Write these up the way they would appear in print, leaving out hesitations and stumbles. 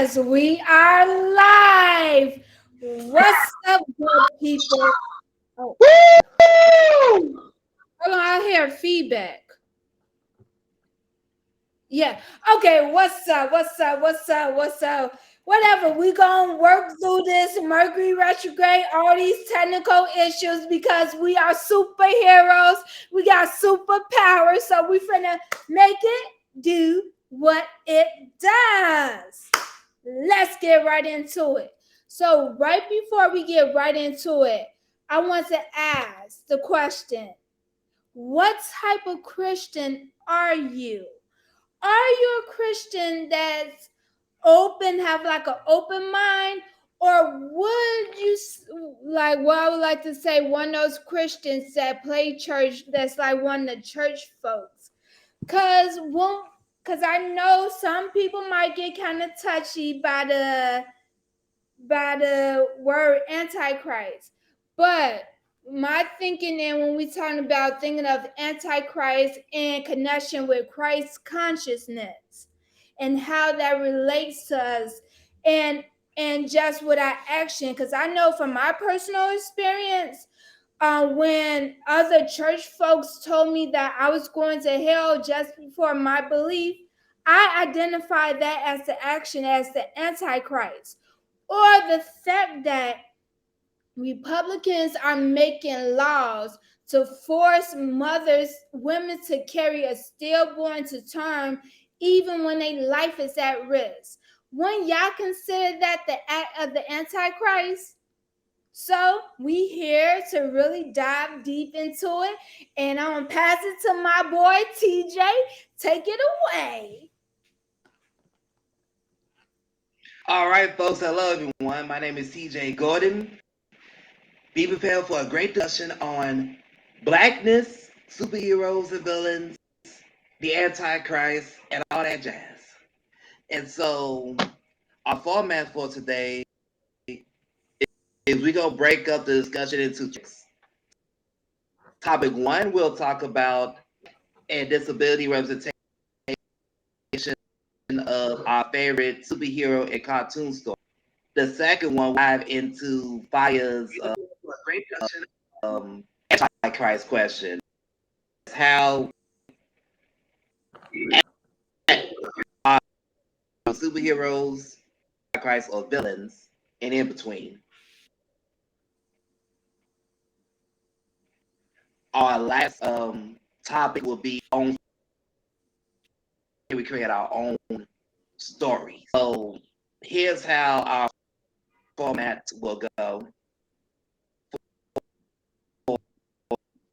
Yes, we are live. What's up, good people? Oh, hold on, I hear feedback. Yeah. Okay, what's up? What's up? What's up? What's up? Whatever. We gonna work through this Mercury retrograde, all these technical issues because we are superheroes. We got superpowers, so we finna make it do what it does. Let's get right into it. So, right before we get right into it, I want to ask the question: what type of Christian are you? Are you a Christian that's open, have like an open mind? Or would you like what I would like to say, one of those Christians that play church, that's like one of the church folks? Cause I know some people might get kind of touchy by the word antichrist. But my thinking, and when we talking about thinking of antichrist in connection with Christ's consciousness and how that relates to us, and just with our action, because I know from my personal experience, when other church folks told me that I was going to hell just for my belief, I identified that as the action, as the antichrist, or the fact that Republicans are making laws to force women to carry a stillborn to term even when their life is at risk. Wouldn't y'all consider that the act of the Antichrist? So we here to really dive deep into it, and I'm gonna pass it to my boy TJ. Take it away. All right, folks. Hello, everyone. My name is TJ Gordon. Be prepared for a great discussion on blackness, superheroes and villains, the Antichrist, and all that jazz. And so, our format for today is we're going to break up the discussion into tracks. Topic one, we'll talk about a disability representation of our favorite superhero and cartoon story. The second one, we'll dive into Fire's Antichrist question. How are superheroes, Antichrist, or villains, and in between. Our last topic will be on we create our own story. So here's how our format will go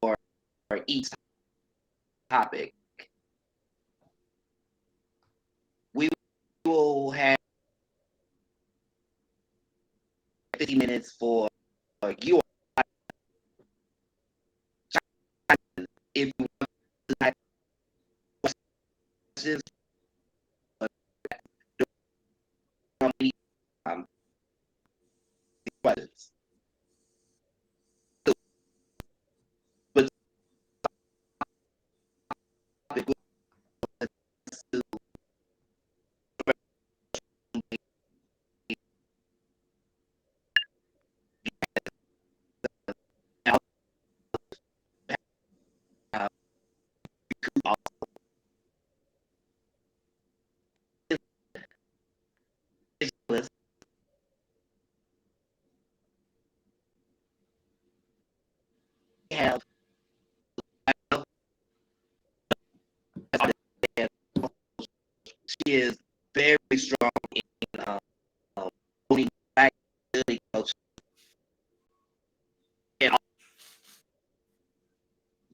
for each topic. We will have 50 minutes for you if you want to type questions um, questions. But topic to have she is very strong in owning black culture. And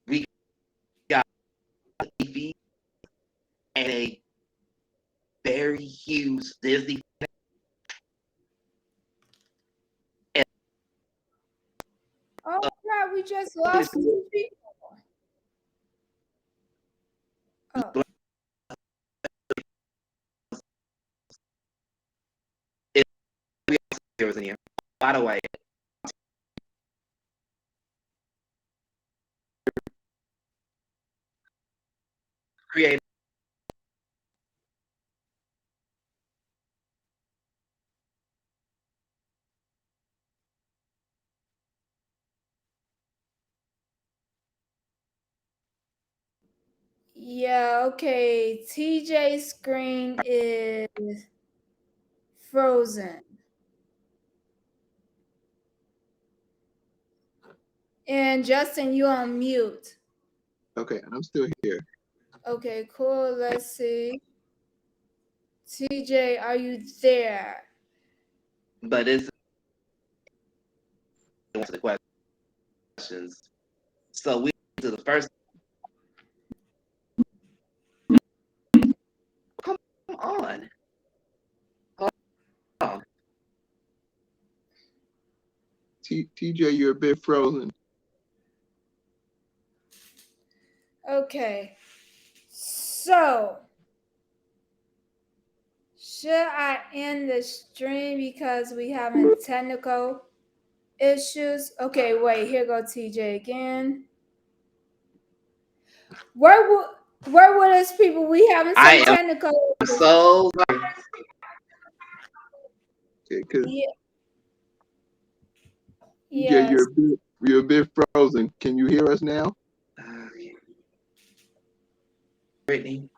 we got TV and a very huge Disney. And Oh crap, we just lost two people. Oh. heroes in here. By the way, create Yeah, okay. TJ's screen is frozen. And Justin, you on mute. Okay, I'm still here. Okay, cool. Let's see. TJ, are you there? But it's answer the questions. So we to the first. Come on. Oh, TJ, you're a bit frozen. Okay. So, should I end the stream because we having technical issues? Okay, wait. Here go TJ again. Where would where were those people? We having some I am technical issues. so Okay, because Yeah, TJ, yes. you're a bit frozen. Can you hear us now? Brittany.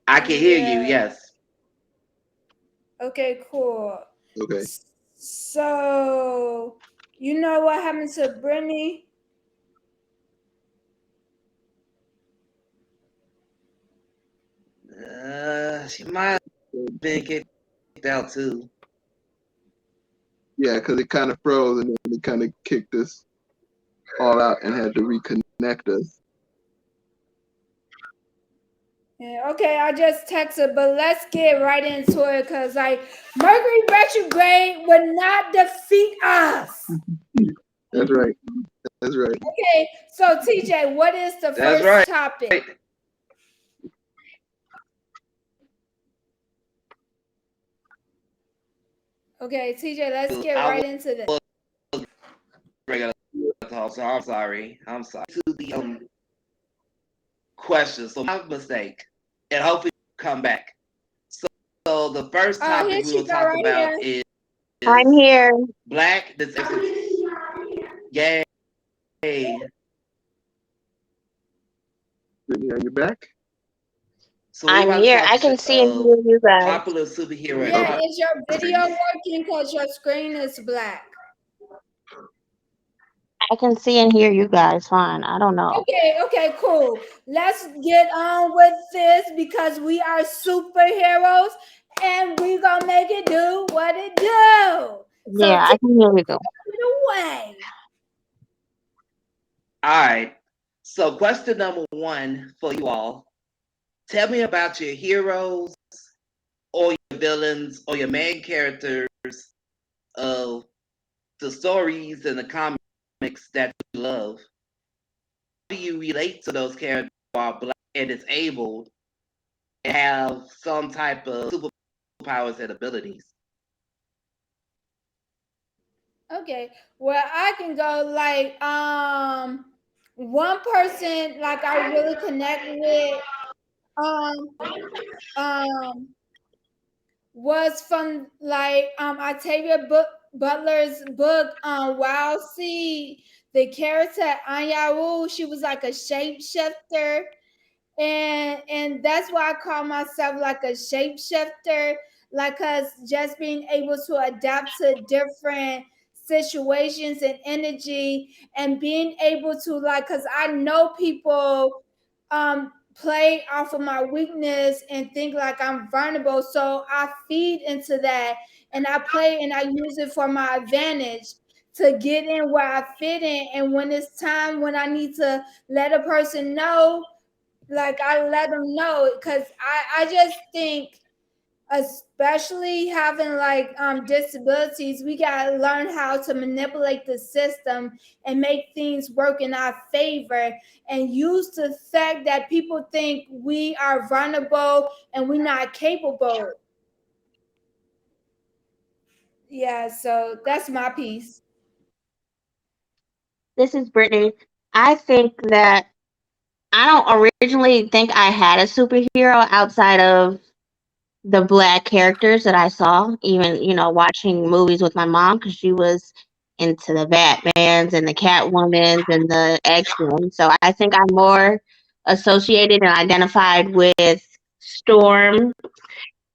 I can hear you. Yeah. Yes. Okay, cool. Okay. So, you know what happened to Brittany? She might have been kicked out too. Yeah, because it kind of froze and then it kind of kicked us all out and had to reconnect us. Yeah, okay, I just texted, but let's get right into it because, like, Mercury retrograde would not defeat us. That's right. That's right. Okay, so TJ, what is the That's first right. topic? Okay, TJ, let's get I right into this. was regular talk, so I'm sorry. I'm sorry. To the question. So my mistake. And hopefully come back. So the first Oh, here topic we she will go talk right about here. I'm is here. Black Disabilities. Yay. Brittany, are you back? So we're I'm about to here. talk I can see and of hear you guys. popular superhero Yeah, Okay. is your video industries. working because your screen is black? I can see and hear you guys fine. I don't know. Okay, cool. Let's get on with this because we are superheroes and we gonna make it do what it do. So Yeah, I can hear you. take it away. All right. So question number one for you all. Tell me about your heroes or your villains or your main characters of the stories and the comics that you love. How do you relate to those characters who are black and disabled and have some type of superpowers and abilities? Okay, well I can go like one person like I really connect with um um was from like Octavia Butler's book Wild Seed. The character Anyawu, she was like a shapeshifter, and that's why I call myself like a shapeshifter, like cause just being able to adapt to different situations and energy and being able to like cause I know people play off of my weakness and think like I'm vulnerable. So I feed into that and I play and I use it for my advantage to get in where I fit in. And when it's time when I need to let a person know, like I let them know because I just think especially having like disabilities, we gotta learn how to manipulate the system and make things work in our favor and use the fact that people think we are vulnerable and we're not capable. Yeah, so that's my piece. This is Brittany. I think that I don't originally think I had a superhero outside of the black characters that I saw, even, watching movies with my mom because she was into the Batmans and the Catwomans and the X-Men. So I think I'm more associated and identified with Storm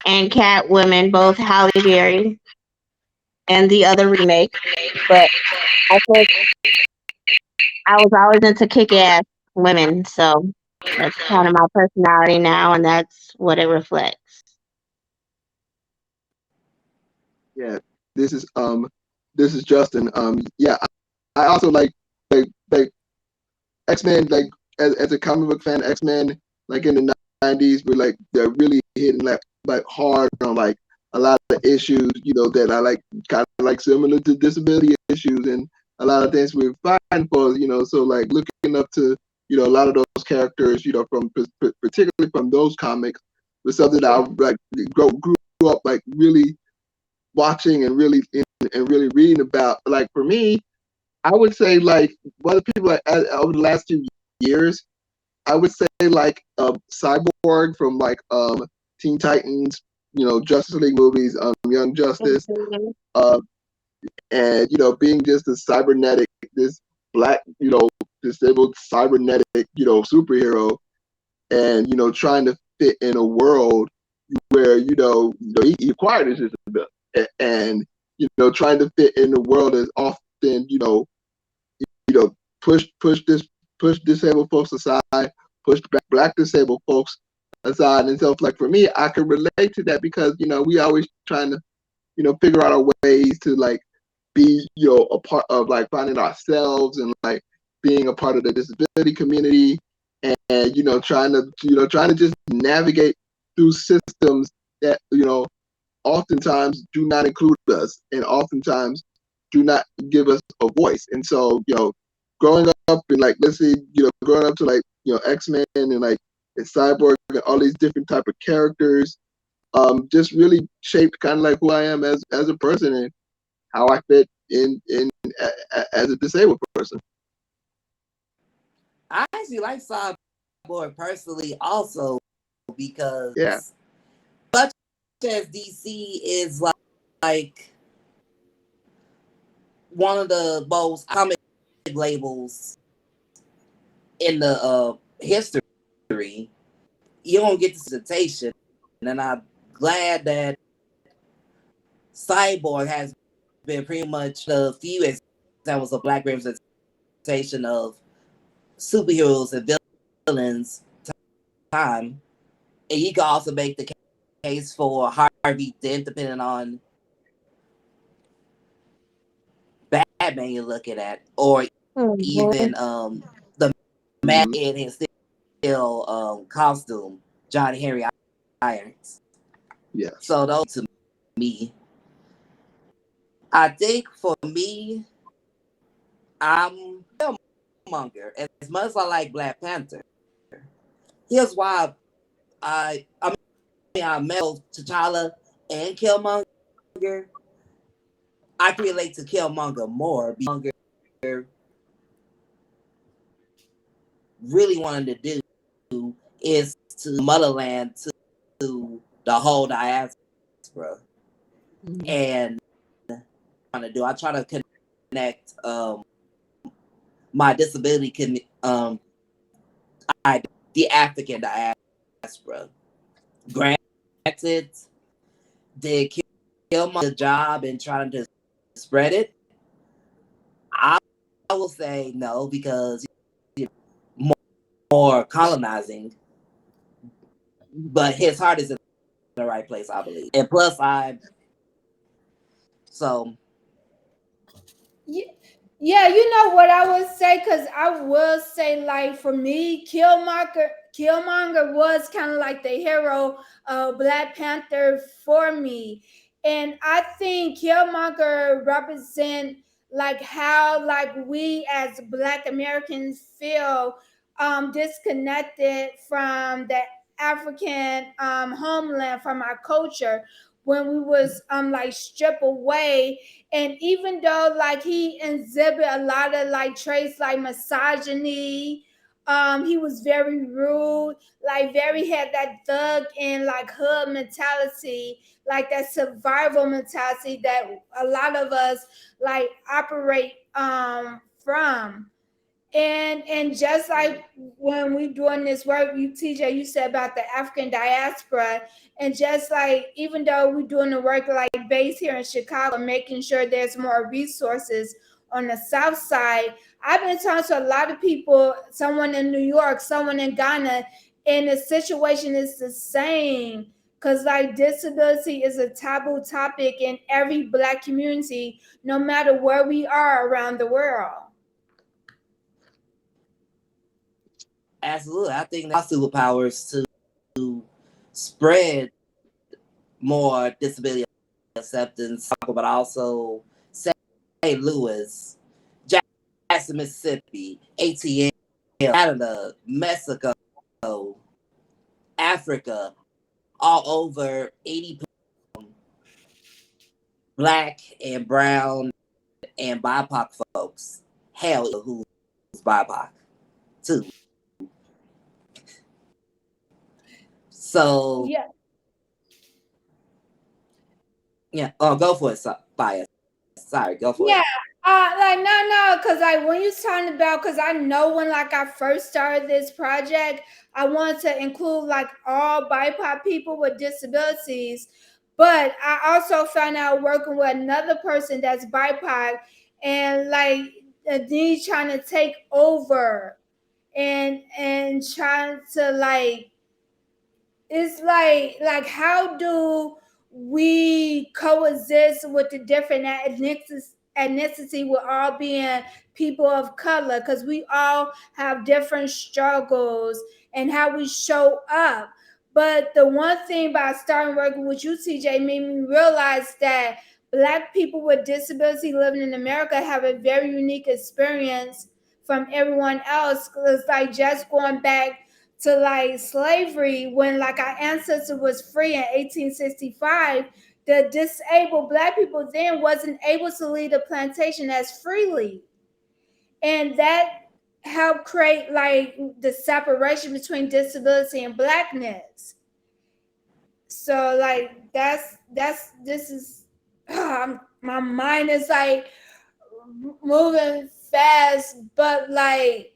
and Catwoman, both Halle Berry and the other remake. But I think I was always into kick-ass women, so that's kind of my personality now, and that's what it reflects. Yeah, this is this is Justin. Yeah, I also like X-Men, like as a comic book fan, X-Men, like in the '90s, were like they're really hitting like hard on like a lot of issues, that I like, kind of like similar to disability issues and a lot of things we're fighting for, So like looking up to a lot of those characters, from particularly from those comics, was something that I like grew up like really watching and really reading about. Like for me, I would say like one of the people like over the last few years, I would say like Cyborg from like Teen Titans, Justice League movies, Young Justice, Mhm. uh, and being just a cybernetic, this black, disabled cybernetic, superhero, and trying to fit in a world where he acquired his disability, and trying to fit in the world is often you know, push disabled folks aside, push black disabled folks aside, and so like for me, I can relate to that because we always trying to figure out our ways to like be a part of like finding ourselves and like being a part of the disability community, and trying to just navigate through systems that oftentimes do not include us and oftentimes do not give us a voice. And so, growing up and like, let's say, growing up to like, X-Men and like and Cyborg and all these different type of characters, just really shaped kind of like who I am as a person and how I fit in as a disabled person. I actually like Cyborg personally also Yeah. because much as DC is like one of the most comic labels in the history, you don't get this representation, and I'm glad that Cyborg has been pretty much the few examples of black representation of superheroes and villains time. And you can also make the case for Harvey Dent, depending on Batman you're looking at, or Mhm. even the man Mm-hmm. in his still costume, Johnny Henry Irons. Yes. So those to me, I think for me, I'm Killmonger. As much as I like Black Panther, here's why I met both T'Challa and Killmonger. I can relate to Killmonger more because Killmonger really wanted to do is to motherland to the whole diaspora. Mhm. And I try to connect my disability the African diaspora. Granted, did kill my job and trying to spread it? I, I will say no because more, more colonizing, but his heart is in the right place, I believe. And plus, so Yeah, you know what I would say, because I will say, like, for me, Killmonger was kind of like the hero of Black Panther for me. And I think Killmonger represent like how like we as Black Americans feel disconnected from the African homeland, from our culture, when we was like stripped away. And even though like he exhibit a lot of like traits like misogyny, He was very rude, like very had that thug and like hood mentality, like that survival mentality that a lot of us like operate from. And just like when we doing this work, you TJ, you said about the African diaspora, and just like even though we're doing the work like based here in Chicago, making sure there's more resources on the South Side, I've been talking to a lot of people, someone in New York, someone in Ghana, and the situation is the same. Cause like disability is a taboo topic in every Black community, no matter where we are around the world. Absolutely. I think our superpowers to spread more disability acceptance, but also St. Louis, Jackson, Mississippi, ATL, Canada, Mexico, Africa, all over 80 Black and brown and BIPOC folks. Hell, who's BIPOC too. So Yeah. yeah, go for it, Bias. Sorry, go for Yeah, it. like no, cause like when you talking about, cause I know when like I first started this project, I wanted to include like all BIPOC people with disabilities, but I also found out working with another person that's BIPOC, and like these trying to take over, and trying to like it's like how do we coexist with the different ethnicity with all being people of color, because we all have different struggles and how we show up. But the one thing about starting working with you, TJ, made me realize that Black people with disability living in America have a very unique experience from everyone else. It's like just going back to like slavery, when like our ancestor was free in 1865, the disabled Black people then wasn't able to lead a plantation as freely, and that helped create like the separation between disability and Blackness. So like that's this is my mind is like moving fast, but like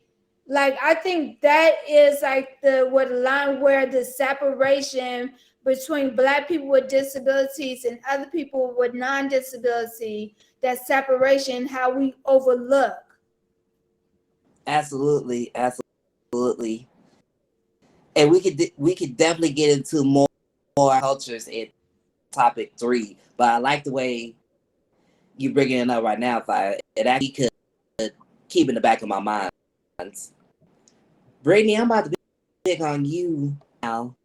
I think that is like the what line where the separation between Black people with disabilities and other people with non-disability, that separation, how we overlook. Absolutely, absolutely. And we could definitely get into more cultures in topic 3. But I like the way you bringing it up right now. Fire. It actually could keep in the back of my mind. Brittany, I'm about to pick on you now.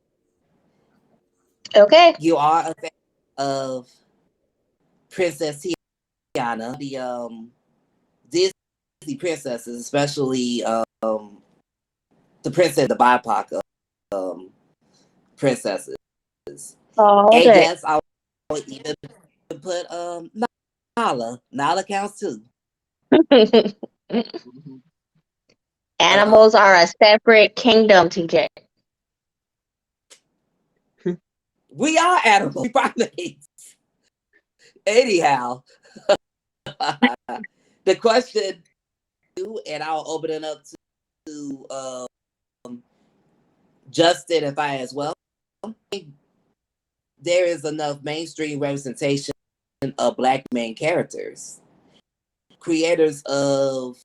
Okay. You are a fan of Princess Tiana, the Disney princesses, especially the princess, the BIPOC um princesses. Oh, And okay. yes, I would even put Nala. Nala counts too. Mhm. But Animals are a separate kingdom, TJ. we are animals, we primates. Anyhow, the question, and I'll open it up to Justin if I as well. There is enough mainstream representation of Black main characters. Creators of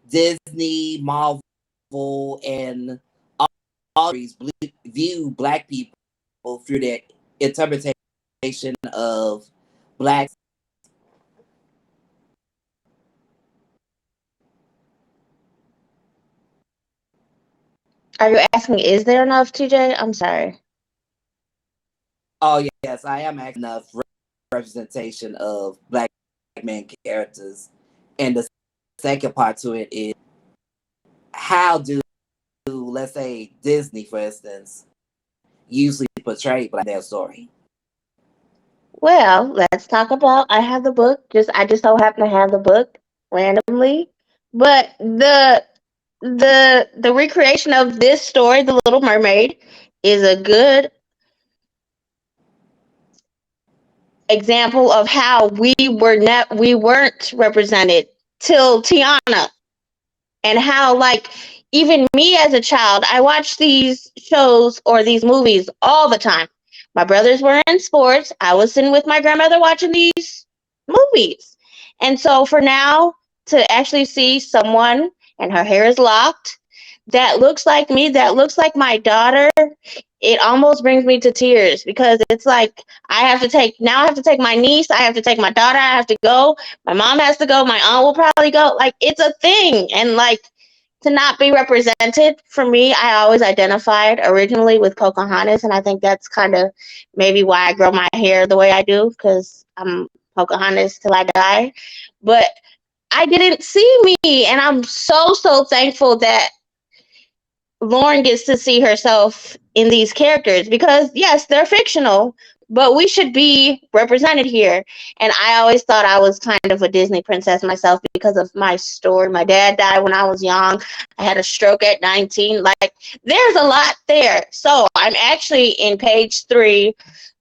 Disney, Marvel, and all these view Black people through their interpretation of Black. Are you asking, is there enough, TJ? I'm sorry. Oh yes, I am asking enough representation of Black main characters. And the second part to it is, how do, let's say, Disney, for instance, usually portray Black in their story? Well, let's talk about. I have the book. I just so happen to have the book randomly, but the the recreation of this story, The Little Mermaid, is a good example of how we weren't represented till Tiana, and how, like, even me as a child, I watched these shows or these movies all the time. My brothers were in sports. I was sitting with my grandmother watching these movies. And so for now to actually see someone and her hair is locked that looks like me, that looks like my daughter, it almost brings me to tears, because it's like I have to take my niece, I have to take my daughter, I have to go, my mom has to go, my aunt will probably go. Like, it's a thing. And like, to not be represented, for me, I always identified originally with Pocahontas, and I think that's kind of maybe why I grow my hair the way I do, because I'm Pocahontas till I die. But I didn't see me, and I'm so thankful that Lauren gets to see herself in these characters, because yes, they're fictional, but we should be represented here. And I always thought I was kind of a Disney princess myself because of my story. My dad died when I was young. I had a stroke at 19. Like, there's a lot there. So I'm actually in page 3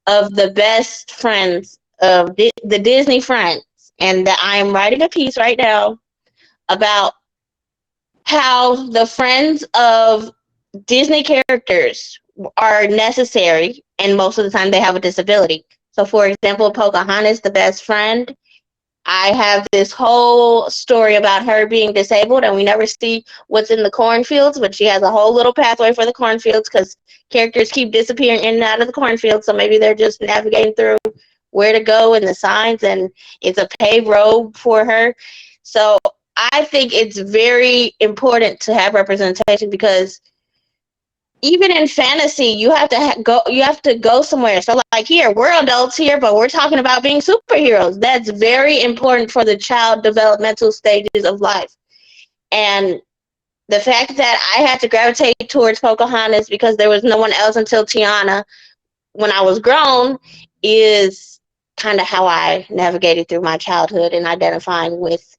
of the best friends of the Disney friends, and that I'm writing a piece right now about how the friends of Disney characters are necessary, and most of the time they have a disability. So, for example, Pocahontas, the best friend, I have this whole story about her being disabled, and we never see what's in the cornfields, but she has a whole little pathway for the cornfields because characters keep disappearing in and out of the cornfields. So maybe they're just navigating through where to go and the signs, and it's a paved road for her. So I think it's very important to have representation, because even in fantasy, you have to go somewhere. So like, here, we're adults here, but we're talking about being superheroes. That's very important for the child developmental stages of life. And the fact that I had to gravitate towards Pocahontas because there was no one else until Tiana when I was grown is kind of how I navigated through my childhood and identifying with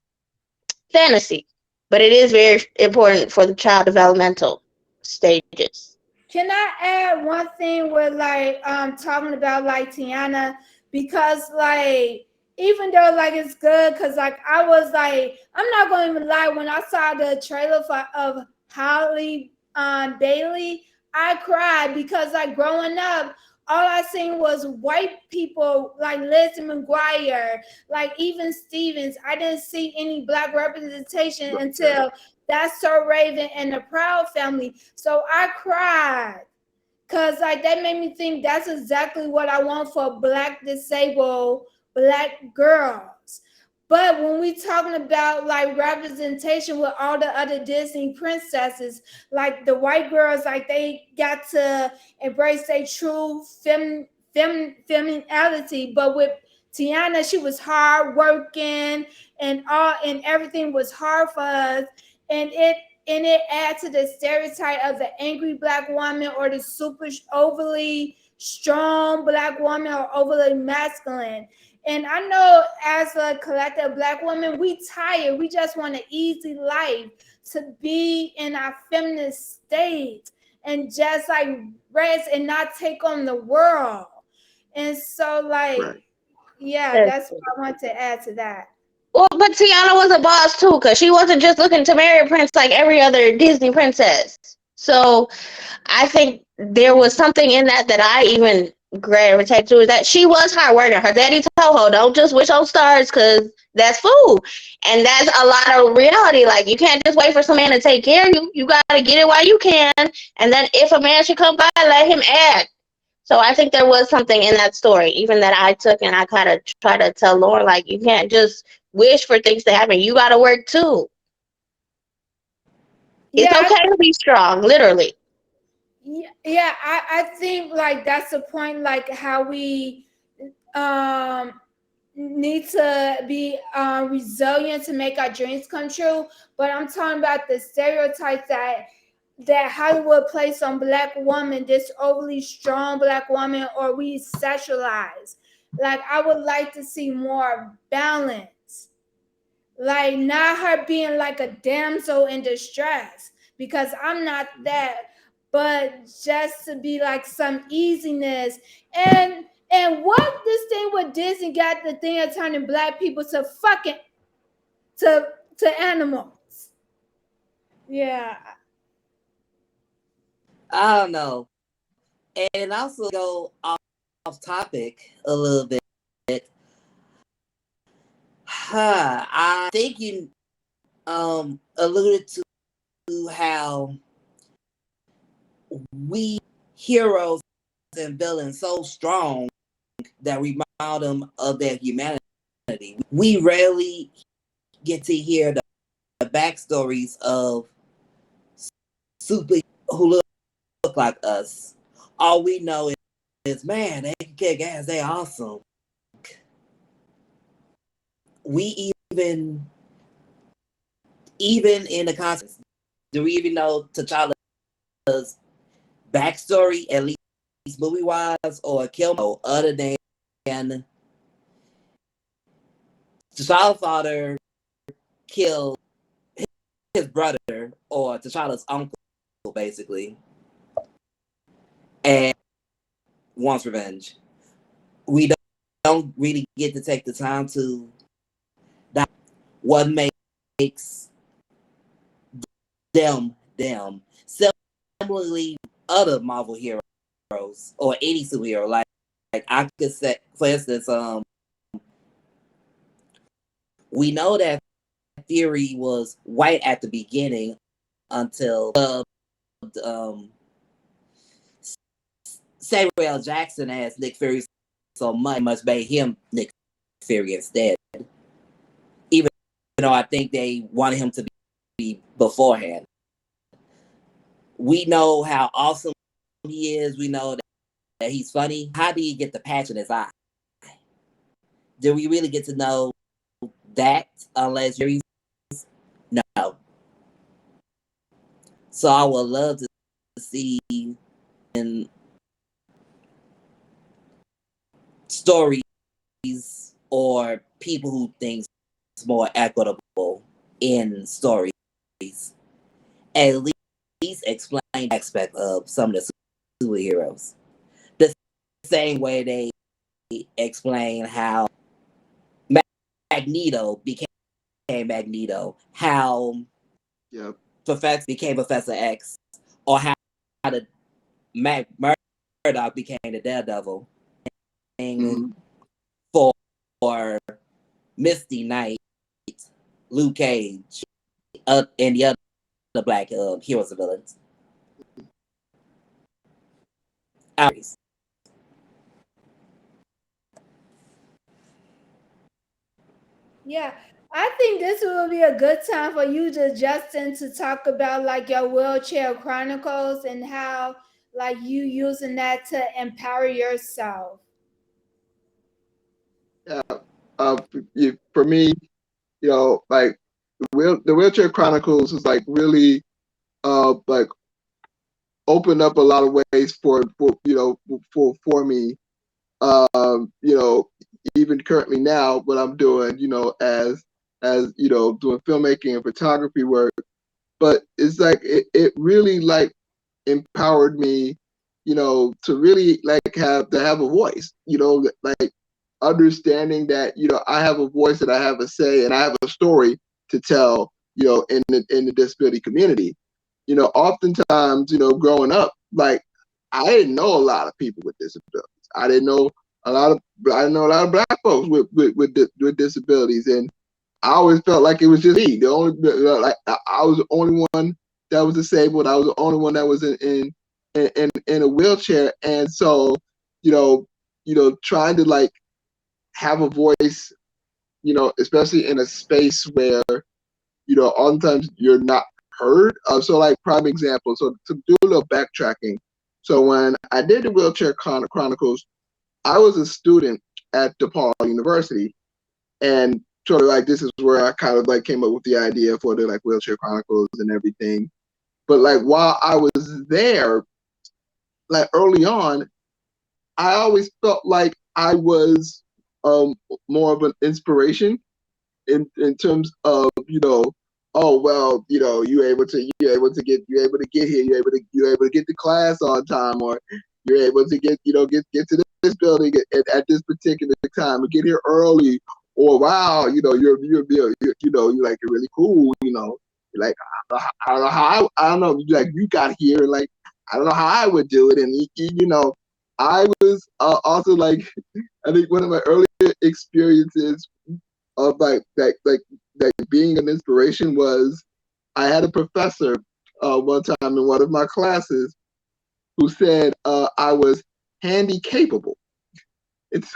fantasy. But it is very important for the child developmental stages. Can I add one thing with like talking about like Tiana, because like even though like it's good, because like I was like, I'm not going to even lie, when I saw the trailer of Holly Bailey, I cried because like growing up, all I seen was white people like Lizzie McGuire, like even Stevens. I didn't see any black representation until That's So Raven and the Proud Family. So I cried. Cause like that made me think that's exactly what I want for black disabled black girls. But when we talking about like representation with all the other Disney princesses, like the white girls, like they got to embrace their true femininity. But with Tiana, she was hard working and everything was hard for us. And it adds to the stereotype of the angry black woman or the super overly strong black woman or overly masculine. And I know as a collective black woman, we tired. We just want an easy life to be in our feminine state and just like rest and not take on the world. And so like, Right. yeah, that's what I want to add to that. Well, but Tiana was a boss too, because she wasn't just looking to marry a prince like every other Disney princess. So I think there was something in that I even gravitate to, is that she was hard working. Her daddy told her, don't just wish on stars, because that's fool. And that's a lot of reality. Like, you can't just wait for some man to take care of you. You got to get it while you can. And then if a man should come by, let him act. So I think there was something in that story, even that I took, and I kind of try to tell Lauren, like, you can't just wish for things to happen. You got to work too. It's Yeah, okay to be strong, literally. yeah, I think like that's the point, like how we um need to be resilient to make our dreams come true. But I'm talking about the stereotypes that Hollywood places on black women, this overly strong black woman, or we sexualize. Like I would like to see more balance. Like, not her being like a damsel in distress, because I'm not that, but just to be like some easiness. And what this thing with Disney got the thing of turning black people to fucking to animals. Yeah. I don't know. And also go off topic a little bit. I think you alluded to how we heroes and villains so strong that remind them of their humanity. We rarely get to hear the backstories of super who look like us. All we know is man, they can kick ass, they awesome. We even in the context, do we even know T'Challa's backstory, at least movie wise, or Kilmo, other than T'Challa's father killed his brother or T'Challa's uncle, basically, and wants revenge. We don't really get to take the time to what makes them. Similarly, other Marvel heroes or any superhero, like I could say, for instance, we know that Fury was white at the beginning until Samuel L. Jackson as Nick Fury so much made him Nick Fury instead. Even though I think they wanted him to be beforehand. We know how awesome he is. We know that he's funny. How do you get the patch in his eye? Do we really get to know that unless you're no? So I would love to see in stories or people who think it's more equitable in stories, at least explain the aspect of some of the superheroes. The same way they explain how Magneto became Magneto, how Professor became Professor X, or how the Murdoch became the Daredevil. For Misty Knight, Luke Cage, and the other black heroes and villains. Yeah, I think this will be a good time for you, Justin, to talk about like your wheelchair chronicles and how like you using that to empower yourself. Yeah. For me, like the wheelchair chronicles is like really like opened up a lot of ways for me. Even currently now, what I'm doing, as doing filmmaking and photography work, but it's like it really like empowered me, to really like have a voice, like understanding that I have a voice, that I have a say, and I have a story to tell, in the disability community. Oftentimes, growing up, like I didn't know a lot of people with disabilities. I didn't know a lot of black folks with disabilities, and I always felt like it was just me. The only like I was the only one that was disabled. I was the only one that was in a wheelchair, and so trying to like have a voice, especially in a space where oftentimes you're not heard. So like prime example. So to do a little backtracking. So when I did the wheelchair chronicles, I was a student at DePaul University, and sort of like this is where I kind of like came up with the idea for the like wheelchair chronicles and everything. But like while I was there, like early on, I always felt like I was more of an inspiration in terms of, oh well, you're able to get here, you're able to get to class on time, or you're able to get to this building at this particular time, or get here early, or wow, you're like, you're really cool, you're like, I don't know how I don't know, like, you got here, and like, I don't know how I would do it. And I was also like, I think one of my earlier experiences of like being an inspiration was, I had a professor one time in one of my classes who said I was handy capable. It's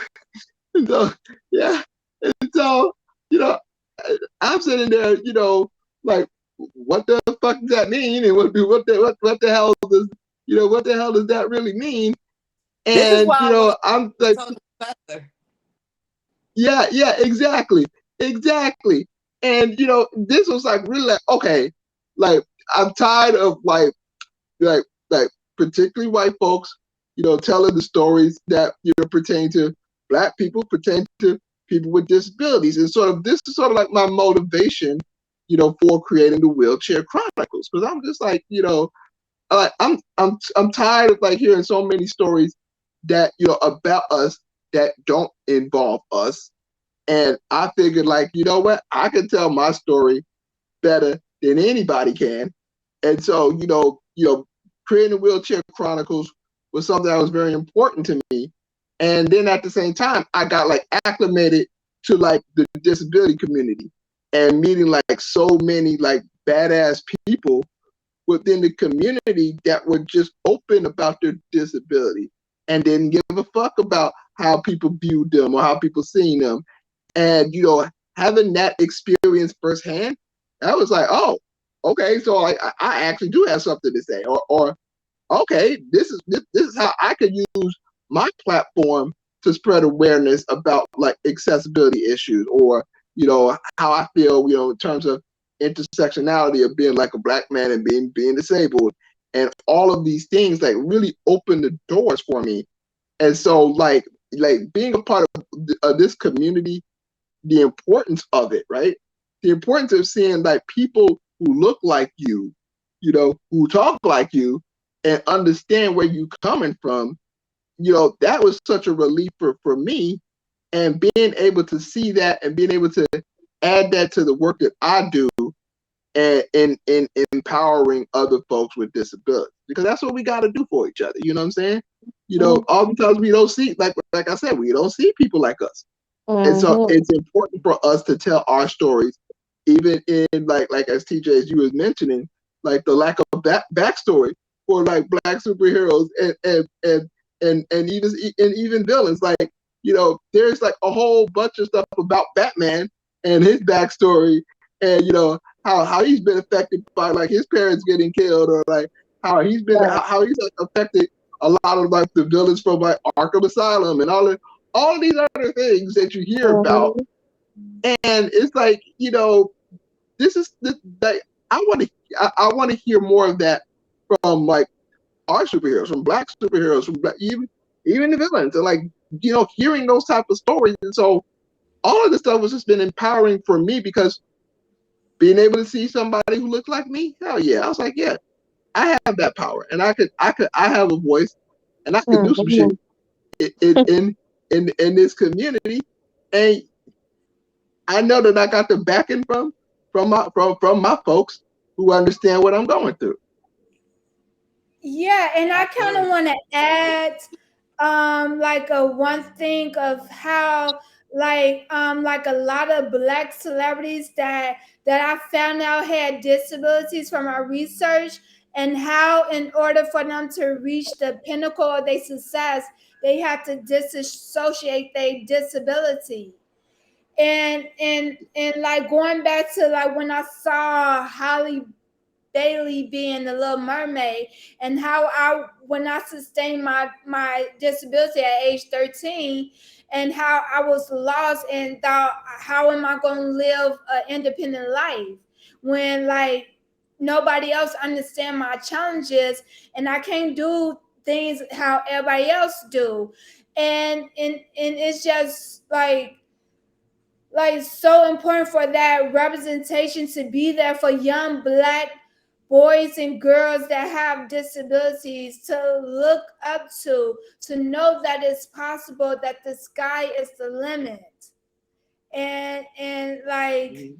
so, yeah. And so, you know, I'm sitting there, like, what the fuck does that mean? And what the hell does what the hell does that really mean? This is And why I was I'm like, told the professor. yeah, exactly. And this was like really like, okay, like, I'm tired of like like particularly white folks, telling the stories that pertain to Black people, pertain to people with disabilities, and sort of this is sort of like my motivation, for creating the Wheelchair Chronicles, because I'm just like, I'm tired of like hearing so many stories that about us that don't involve us. And I figured, like, you know what, I can tell my story better than anybody can. And so, creating the Wheelchair Chronicles was something that was very important to me. And then at the same time, I got like acclimated to like the disability community and meeting like so many like badass people within the community that were just open about their disability and didn't give a fuck about how people viewed them or how people seen them. And having that experience firsthand, I was like, oh, okay, so I actually do have something to say, or okay, this is how I could use my platform to spread awareness about like accessibility issues, or how I feel, in terms of intersectionality of being like a Black man and being disabled, and all of these things like really opened the doors for me. And so like being a part of this community, the importance of it, right? The importance of seeing like people who look like who talk like you, and understand where you coming from, that was such a relief for me. And being able to see that and being able to add that to the work that I do, and in empowering other folks with disabilities, because that's what we got to do for each other. You know what I'm saying? Oftentimes we don't see, like I said, we don't see people like us. And so Mm-hmm. it's important for us to tell our stories, even in like as TJ, as you was mentioning, like the lack of backstory for like Black superheroes, and even villains. Like, there's like a whole bunch of stuff about Batman and his backstory, and how he's been affected by like his parents getting killed, or like how he's like affected a lot of like the villains from like Arkham Asylum, and all of these other things that you hear about. Mm-hmm. And it's like, this like, I want to hear more of that from like our superheroes, from Black superheroes, from even the villains, and like, hearing those type of stories. And so all of this stuff was just been empowering for me, because being able to see somebody who looked like me, hell yeah, I was like, yeah, I have that power, and I have a voice, and I could do some shit Mm-hmm. in this community. And I know that I got the backing from my folks who understand what I'm going through. Yeah, and I kind of Absolutely. want to add like a one thing of how like a lot of Black celebrities that I found out had disabilities from our research, and how in order for them to reach the pinnacle of their success, they had to disassociate their disability. And like going back to like when I saw Holly Bailey being the Little Mermaid, and how I when I sustained my disability at age 13, and how I was lost and thought, how am I going to live an independent life when like nobody else understand my challenges, and I can't do things how everybody else do. And it's just like so important for that representation to be there for young Black boys and girls that have disabilities to look up to know that it's possible, that the sky is the limit. And like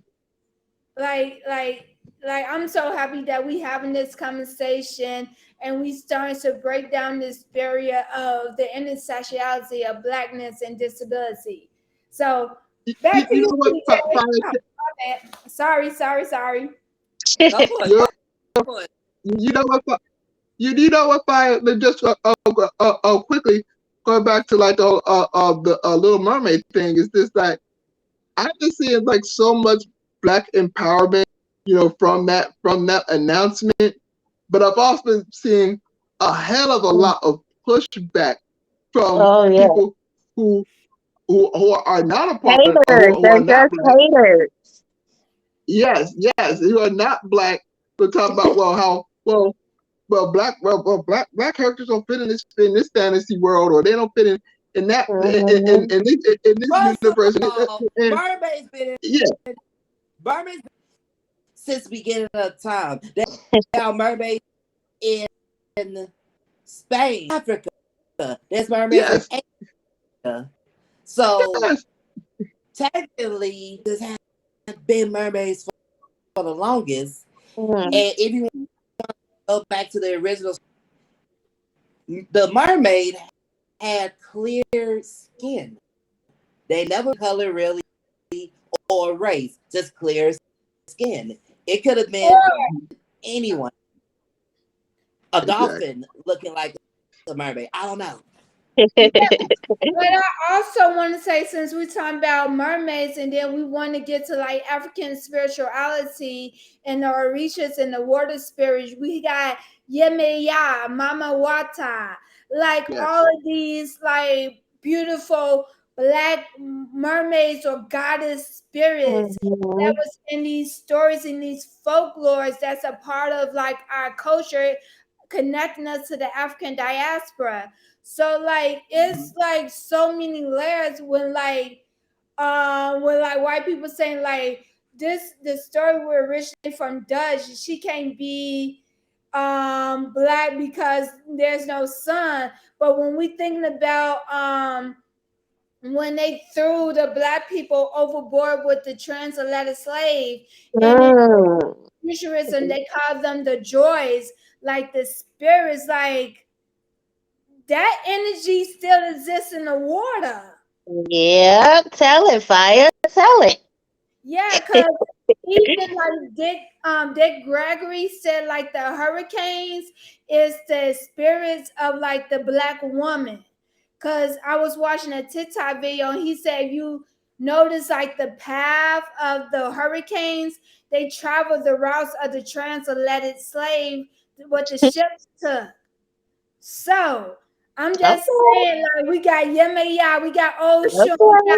like like I'm so happy that we having this conversation and we starting to break down this barrier of the intersectionality of Blackness and disability. So back to You you, know what? PJ. Oh, my bad. Sorry. Go for it. You Go for it. you know what? You know what? Just quickly going back to like the Little Mermaid thing is this, like I'm just seeing like so much Black empowerment, from that announcement. But I've also been seeing a hell of a lot of pushback from Oh yeah. people who who are not a part of, Haters. who They're are not just Black. haters. Yes, who are not Black, but talk about black characters don't fit in this fantasy world, or they don't fit in that Mm-hmm. in this First of universe. all, And Mermaid's been yeah, Mermaid's been since the beginning of time. There are mermaids in Spain, Africa. There's mermaids in yes, Asia. So yes, technically, there's have been mermaids for the longest. Mm-hmm. And if you want to go back to the original, the mermaid had clear skin. They never color really or race, just clear skin. It could have been anyone. A exactly. dolphin looking like a mermaid. I don't know. Yeah, but I also want to say, since we're talking about mermaids, and then we want to get to like African spirituality and the orishas and the water spirits, we got Yemeya, Mama Wata, like all Yes. of these like beautiful Black mermaids or goddess spirits that Mm-hmm. was in these stories, in these folklores, that's a part of like our culture, connecting us to the African diaspora. So like it's like so many layers when like white people saying like the story we're originally from Dutch, she can't be Black because there's no sun. But when we thinking about when they threw the Black people overboard with the transatlantic slave, and then Mm. futurism, they call them the joys, like the spirits, like that energy still exists in the water. Yeah, tell it, fire, tell it. Yeah, because even like Dick Gregory said, like the hurricanes is the spirits of like the Black woman. Cause I was watching a TikTok video and he said, you notice like the path of the hurricanes, they travel the routes of the transatlantic slave, what the ships took. So I'm just Okay, saying, like we got Yemaya, we got Oshun, we got okay.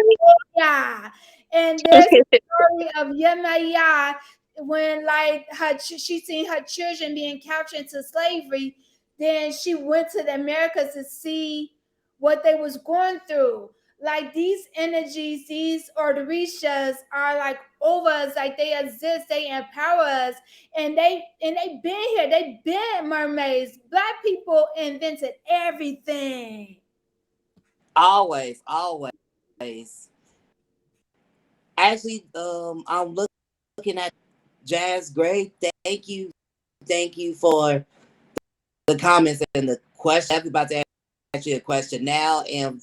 Oya, and this story of Yemaya when like she seen her children being captured into slavery, then she went to the Americas to see what they was going through. Like these energies, these orderishas are like over us, like they exist, they empower us, and they been here. They been mermaids. Black people invented everything. Always, always. Actually, I'm looking at Jazz. Great, thank you for the comments and the question. I'm about to ask you a question now, and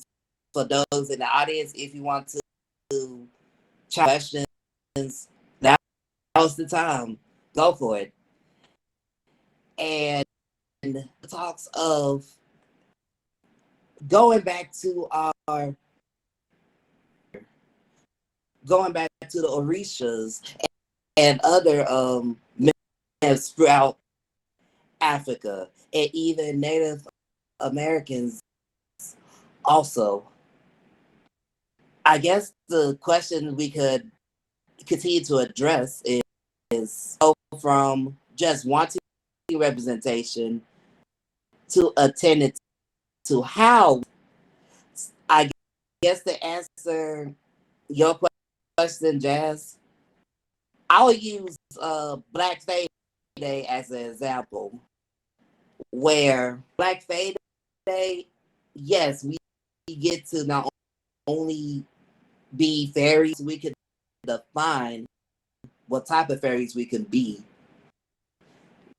for those in the audience, if you want to chat questions, now's the time. Go for it. And talks of going back to our going back to the Orishas and other myths throughout Africa and even Native Americans also. I guess the question we could continue to address is from just wanting representation to attending to how. I guess to answer your question, Jazz. I will use Black Fade Day as an example, where Black Fade Day, yes, we get to not only be fairies, we can define what type of fairies we can be.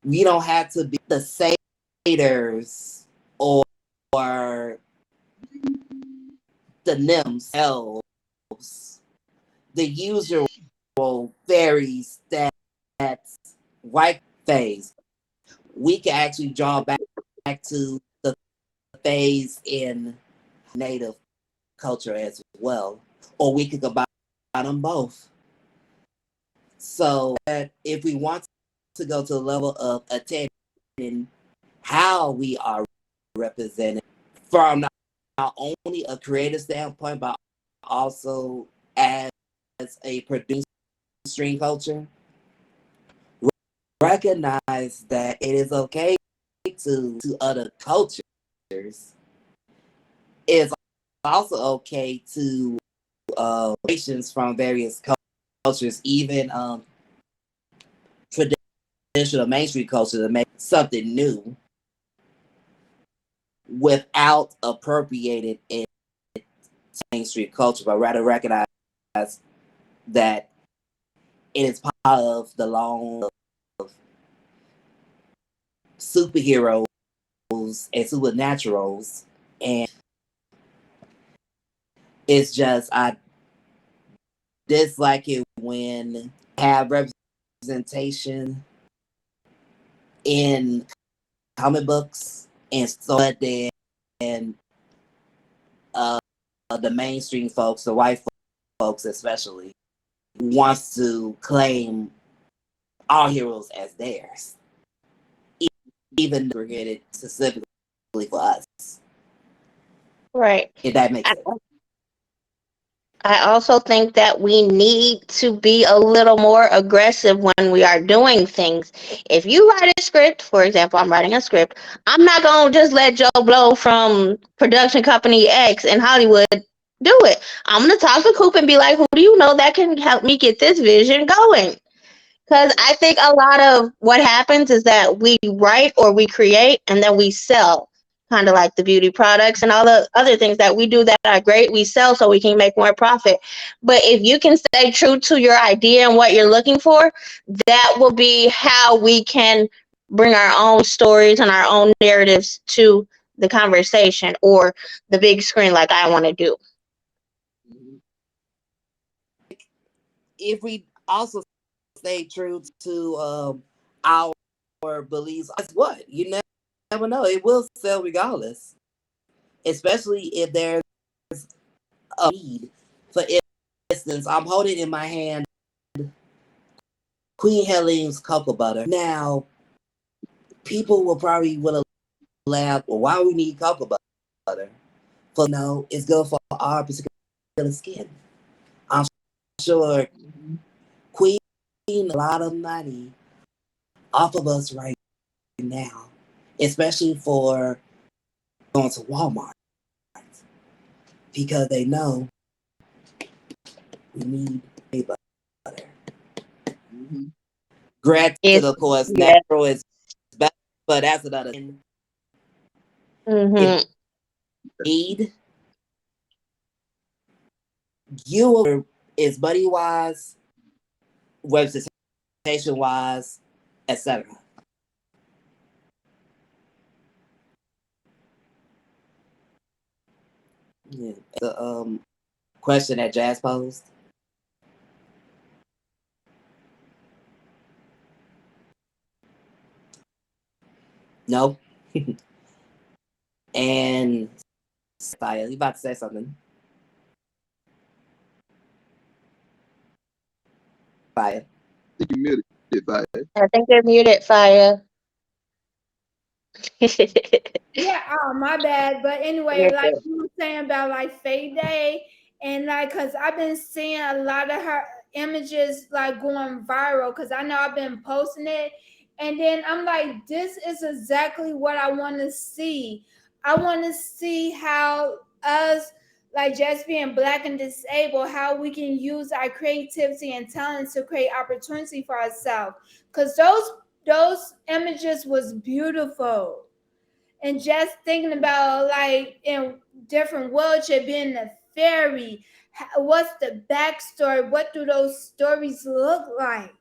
We don't have to be the satyrs or the nymphs, elves, the usual fairies that's white phase. We can actually draw back to the phase in native culture as well, or we could combine them both. So that if we want to go to the level of attending how we are represented from not only a creative standpoint, but also as a producing stream culture, recognize that it is okay to other cultures. It's also okay to nations from various cultures, even traditional mainstream culture, to make something new without appropriating it mainstream culture, but rather recognize that it is part of the long of superheroes and supernaturals. And it's just, I dislike it when have representation in comic books and so that then uh, the mainstream folks, the white folks especially, wants to claim our heroes as theirs, even created specifically for us. Right. If that makes sense. I also think that we need to be a little more aggressive when we are doing things. If you write a script, for example, I'm writing a script, I'm not going to just let Joe Blow from production company X in Hollywood do it. I'm going to talk to Coop and be like, who do you know that can help me get this vision going? Because I think a lot of what happens is that we write or we create and then we sell, kind of like the beauty products and all the other things that we do that are great. We sell so we can make more profit. But if you can stay true to your idea and what you're looking for, that will be how we can bring our own stories and our own narratives to the conversation or the big screen like I want to do. If we also stay true to our beliefs, guess what? You never know. It will sell regardless, especially if there's a need. For instance, I'm holding in my hand Queen Helene's cocoa butter. Now, people will probably would have laughed, well, why we need cocoa butter? For no, it's good for our particular skin. I'm sure Queen a lot of money off of us right now, especially for going to Walmart, because they know we need a butter. Mm-hmm. Granted, of course, Yeah. natural is better, but that's another thing. If Mm-hmm. you need, you will, is money wise, representation wise, etc. Yeah. The question that Jazz posed. No. And Fire, you about to say something? Fire. I think you muted it, Fire. I think they're muted, Fire. Yeah, oh my bad. But anyway, You're like good. you were saying about like Faye Day, and like, cause I've been seeing a lot of her images like going viral, cause I know I've been posting it, and then I'm like, this is exactly what I want to see. I want to see how us like just being black and disabled, how we can use our creativity and talent to create opportunity for ourselves. Because those images was beautiful. And just thinking about like in different wheelchair being a fairy, what's the backstory? What do those stories look like?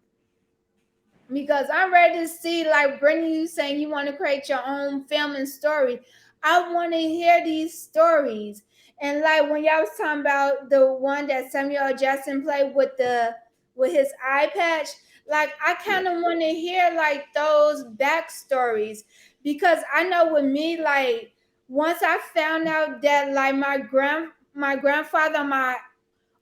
Because I'm ready to see, like Brittany, you saying you want to create your own film and story. I want to hear these stories. And like when y'all was talking about the one that Samuel L. Jackson played with his eye patch, like I kind of want to hear like those backstories, because I know with me, like once I found out that like my grandfather, my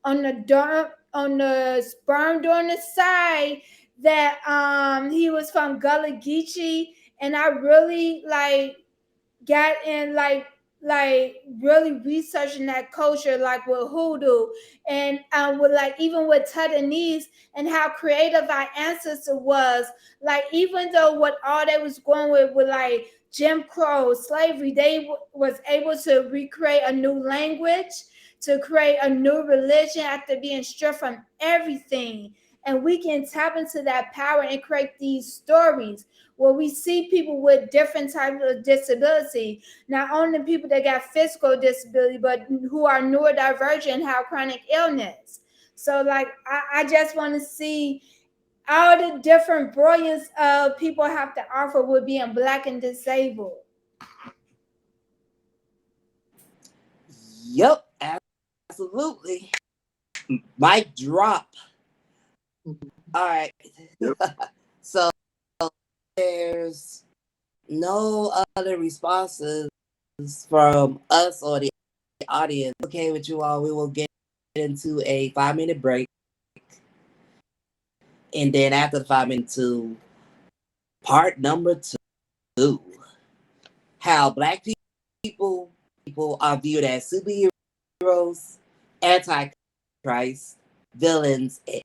on the sperm donor side, that he was from Gullah Geechee, and I really like got in like really researching that culture, like with hoodoo, and with like even with Tutanese, and how creative our ancestor was. Like even though what all they was going with like Jim Crow slavery, they was able to recreate a new language, to create a new religion after being stripped from everything. And we can tap into that power and create these stories where we see people with different types of disability, not only people that got physical disability, but who are neurodivergent and have chronic illness. So like I just want to see all the different brilliance of people have to offer with being black and disabled. Yep, absolutely. Mic drop. All right. Yep. So there's no other responses from us or the audience. Okay, with you all, we will get into a 5-minute break, and then after the 5 minutes, to part number 2: how Black people are viewed as superheroes, antichrist, villains, and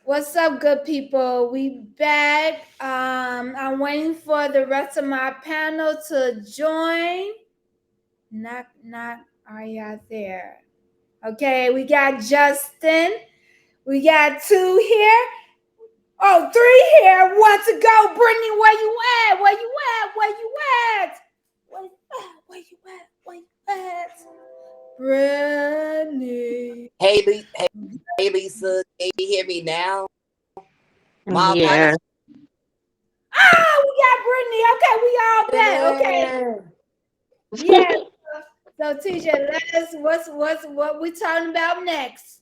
What's up, good people? We back. I'm waiting for the rest of my panel to join. Knock, knock. Are y'all there? Okay, we got Justin. We got two here. Oh, three here. One to go. Brittany, where you at? Where you at? Where you at? Where you at? Where you at? Where you at? Brittany. Hey Lisa, can you hear me now? My Yeah. apologies. Oh, we got Brittany. Okay, we all back. Okay. Yeah. So TJ, let us what we talking about next?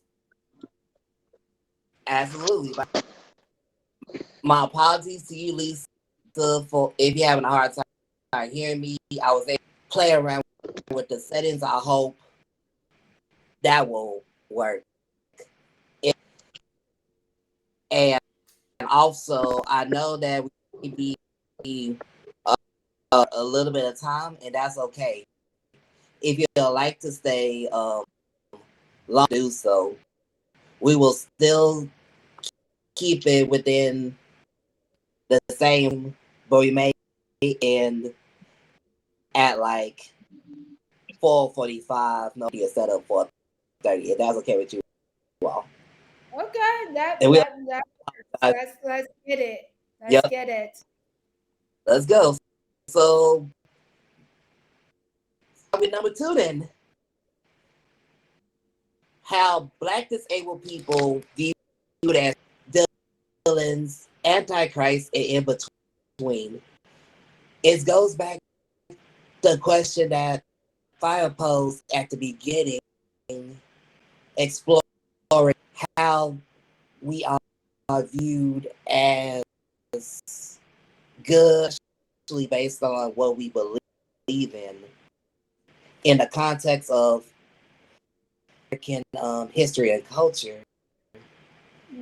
Absolutely. My apologies to you, Lisa, for if you're having a hard time hearing me. I was able to play around with the settings. I hope that will work. And also, I know that we be a little bit of time, and that's okay. If you'd like to stay long, do so. We will still keep it within the same, but we may end at like 4:45. No, be a setup for 30. If that's okay with you all. Okay, that And we, that that let's get it. Let's yep, get it. let's go. So with number two, then, how Black disabled people viewed as villains, antichrist, and in between. It goes back to the question that Fire posed at the beginning, exploring how we are viewed as good, especially based on what we believe in the context of American history and culture.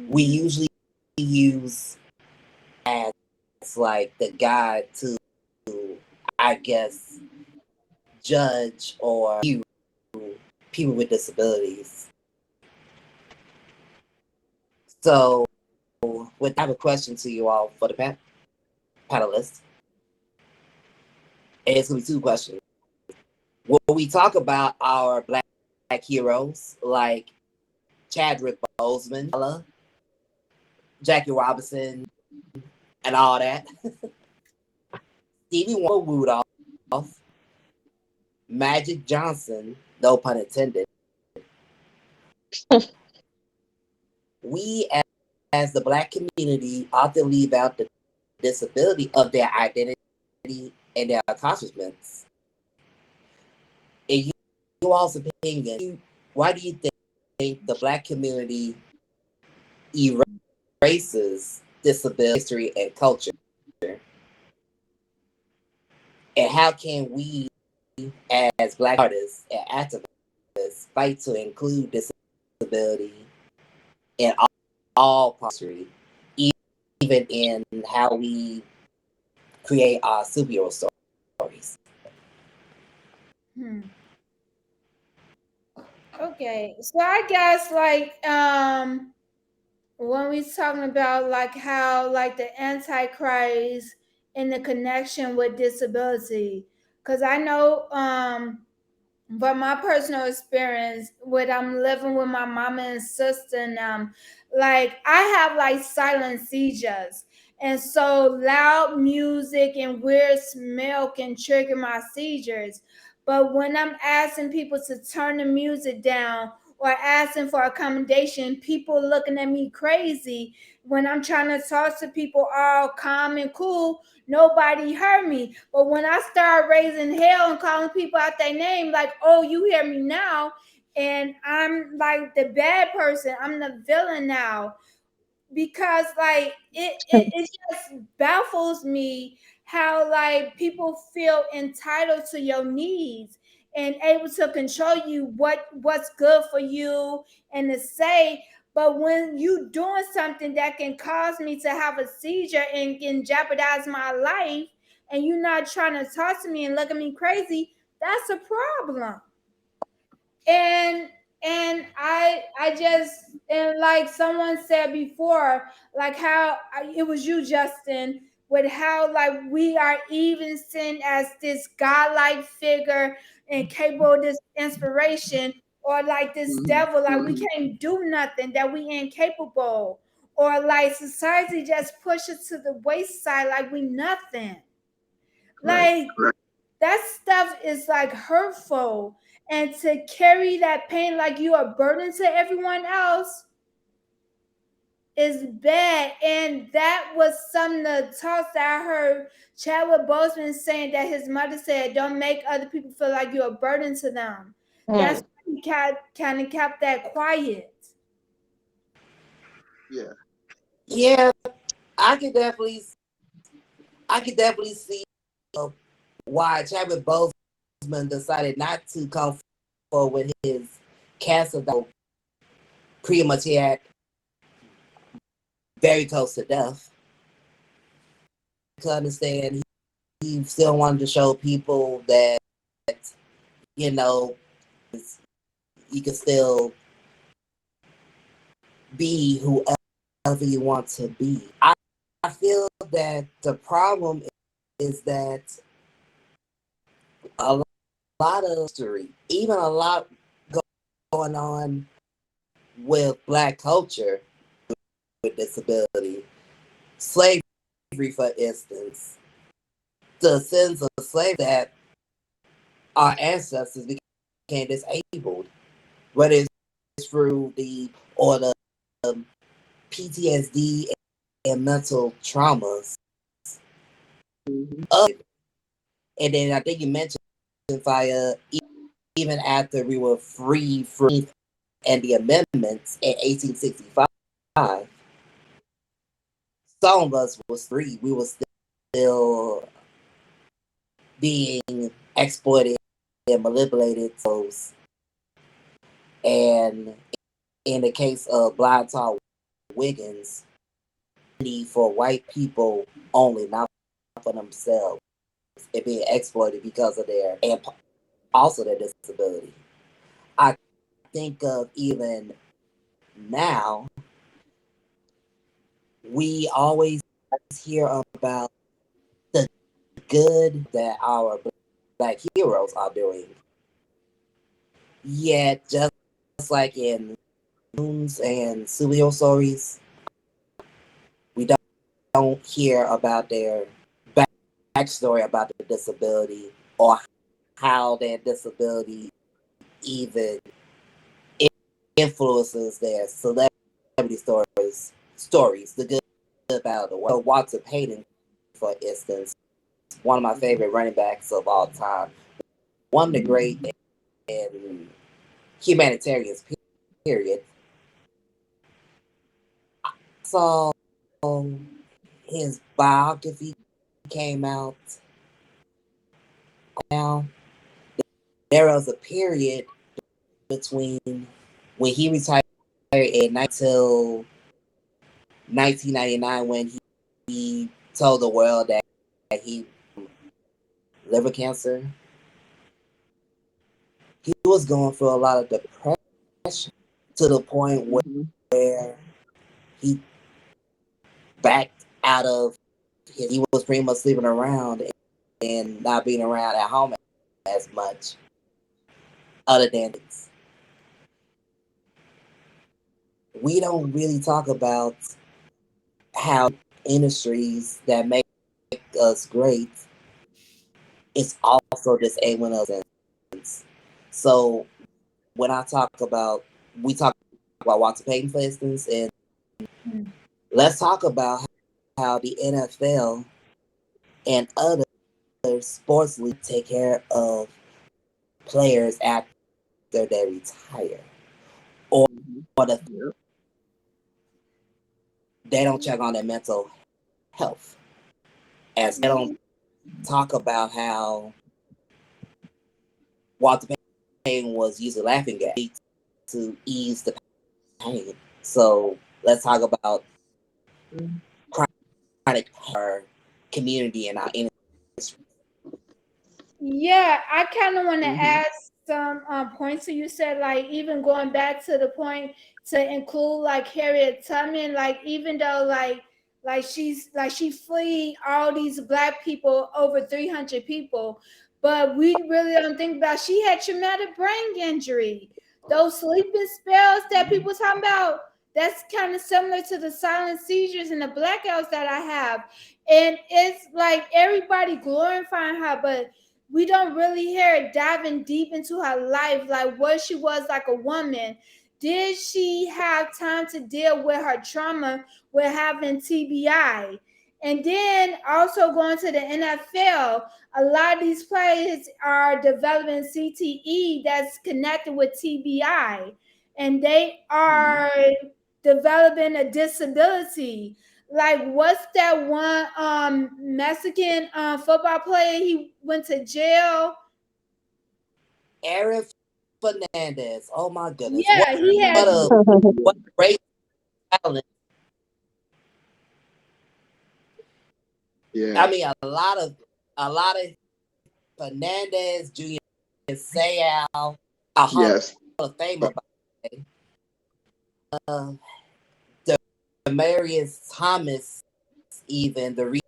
We usually use as like the guide to, I guess, judge or view people with disabilities. So, with I have a question to you all for the panelists. And it's gonna be two questions. When we talk about our black heroes like Chadwick Boseman, Jackie Robinson, and all that, Stevie Wonder, Rudolph, Magic Johnson, no pun intended, we as the Black community often leave out the disability of their identity and their accomplishments. In you all's opinion, why do you think the Black community erases disability history and culture? And how can we, as Black artists and activists, fight to include disability in all parts of history, even in how we create our superhero stories? Okay, so I guess when we talking about like how like the antichrist and the connection with disability, because I know but my personal experience with I'm living with my mama and sister and like I have like silent seizures, and so loud music and weird smell can trigger my seizures. But when I'm asking people to turn the music down or asking for accommodation, people looking at me crazy. When I'm trying to talk to people all calm and cool, nobody heard me. But when I start raising hell and calling people out their name, like, oh, you hear me now, and I'm like the bad person, I'm the villain now. Because like it just baffles me how like people feel entitled to your needs and able to control you what's good for you and to say, but when you doing something that can cause me to have a seizure and can jeopardize my life, and you're not trying to talk to me and look at me crazy, that's a problem. and And I just, and like someone said before, like how it was you, Justin, with how like we are even seen as this godlike figure and capable of this inspiration, or like this devil, like we can't do nothing, that we incapable, or like society just pushes to the wayside like we nothing. Right. Like that stuff is like hurtful, and to carry that pain like you are a burden to everyone else is bad. And that was some of the talks that I heard Chadwick Boseman saying, that his mother said, don't make other people feel like you're a burden to them. That's why he kind of kept that quiet. Yeah. Yeah, I could definitely, see why Chadwick Boseman decided not to come forward with his cancer. Though pretty much he had very close to death. To understand, he still wanted to show people that, you know, you can still be whoever you want to be. I feel that the problem is that a lot of history, even a lot going on with Black culture, with disability, slavery, for instance, the sins of slavery that our ancestors became disabled, whether it's through the PTSD and mental traumas. And then I think you mentioned via even after we were free from and the amendments in 1865, some of us was free. We were still being exploited and manipulated. And in the case of Blind Tall Wiggins, for white people only, not for themselves, and being exploited because of their, and also their disability. I think of even now, we always hear about the good that our Black heroes are doing. Yet, just like in cartoons and superhero stories, we don't hear about their backstory about the disability, or how their disability even influences their celebrity stories, the good about the world. Walter Payton, for instance, one of my favorite running backs of all time, one of the great and humanitarians, period. So his biography came out. Now there was a period between when he retired until 1999, when he told the world that he liver cancer. He was going through a lot of depression, to the point where he backed out of he was pretty much sleeping around and not being around at home as much, other than things. We don't really talk about how industries that make us great is also disabling us. So when I talk about, we talk about Walter Payton, for instance, and let's talk about how the NFL and other sports leagues take care of players after they retire, or they don't check on their mental health, as they don't talk about how Walter Payton was using laughing gas to ease the pain. So let's talk about chronic our community and our industry. Yeah, I kind of want to ask some points that you said, like even going back to the point to include like Harriet Tubman, like even though she fleed all these black people, over 300 people, but we really don't think about she had traumatic brain injury. Those sleeping spells that people talking about, that's kind of similar to the silent seizures and the blackouts that I have. And it's like everybody glorifying her, but we don't really hear her diving deep into her life, like what she was like a woman. Did she have time to deal with her trauma with having TBI? And then also going to the NFL, a lot of these players are developing CTE that's connected with TBI, and they are developing a disability. Like what's that one Mexican football player? He went to jail. Aaron Fernandez. Oh my goodness. Yeah, he has. What great talent. Yeah. I mean a lot of Fernandez, Junior Seau, a Hall Yes. of Famer by the way. Uh, Demarius Thomas, even the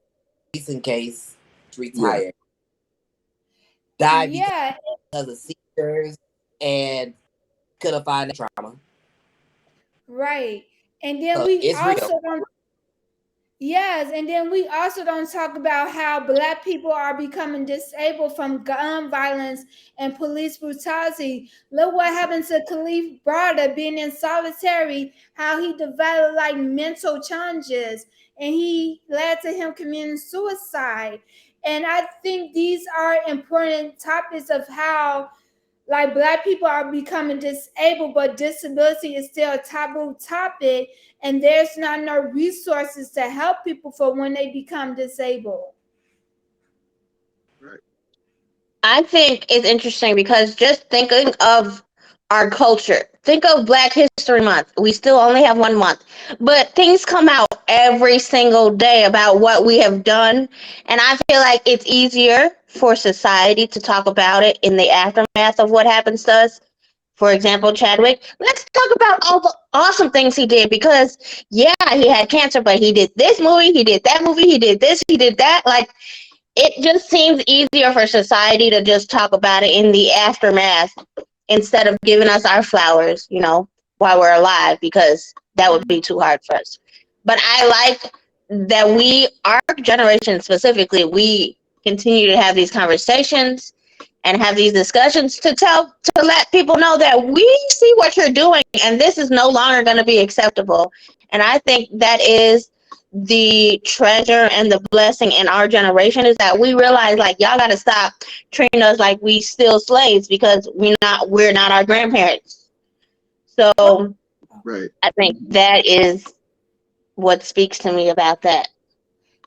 recent case, Yeah. retired. Died Yeah, because of seizures and couldn't find trauma. right. And then So we it's real. also don't. Yes, and then we also don't talk about how black people are becoming disabled from gun violence and police brutality. Look what happened to Khalif Brada being in solitary, how he developed like mental challenges, and he led to him committing suicide. And I think these are important topics of how like black people are becoming disabled, but disability is still a taboo topic, and there's not no resources to help people for when they become disabled. Right. I think it's interesting because just thinking of our culture, think of Black History Month. We still only have 1 month, but things come out every single day about what we have done. And I feel like it's easier for society to talk about it in the aftermath of what happens to us. For example, Chadwick, let's talk about all the awesome things he did because, yeah, he had cancer, but he did this movie, he did that movie, he did this, he did that. Like, it just seems easier for society to just talk about it in the aftermath instead of giving us our flowers, while we're alive, because that would be too hard for us. But I like that our generation specifically, we continue to have these conversations and have these discussions to let people know that we see what you're doing and this is no longer going to be acceptable. And I think that is the treasure and the blessing in our generation, is that we realize like y'all got to stop treating us like we still slaves because we're not our grandparents. So Right. I think that is what speaks to me about that.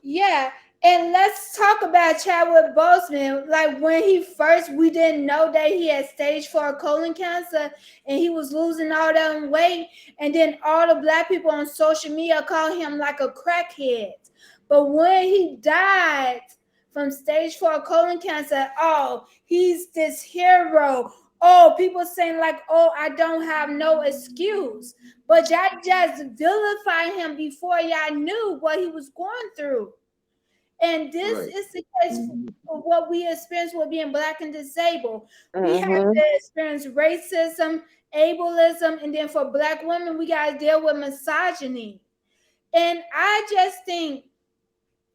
Yeah, and let's talk about Chadwick Boseman. Like when he first, we didn't know that he had stage 4 colon cancer, and he was losing all that weight. And then all the black people on social media call him like a crackhead. But when he died from stage 4 colon cancer, oh, he's this hero. Oh, people saying like, oh, I don't have no excuse. But y'all just vilified him before y'all knew what he was going through. And this Right. is the case for what we experience with being black and disabled. We have Mm-hmm. to experience racism, ableism, and then for black women, we got to deal with misogyny. And I just think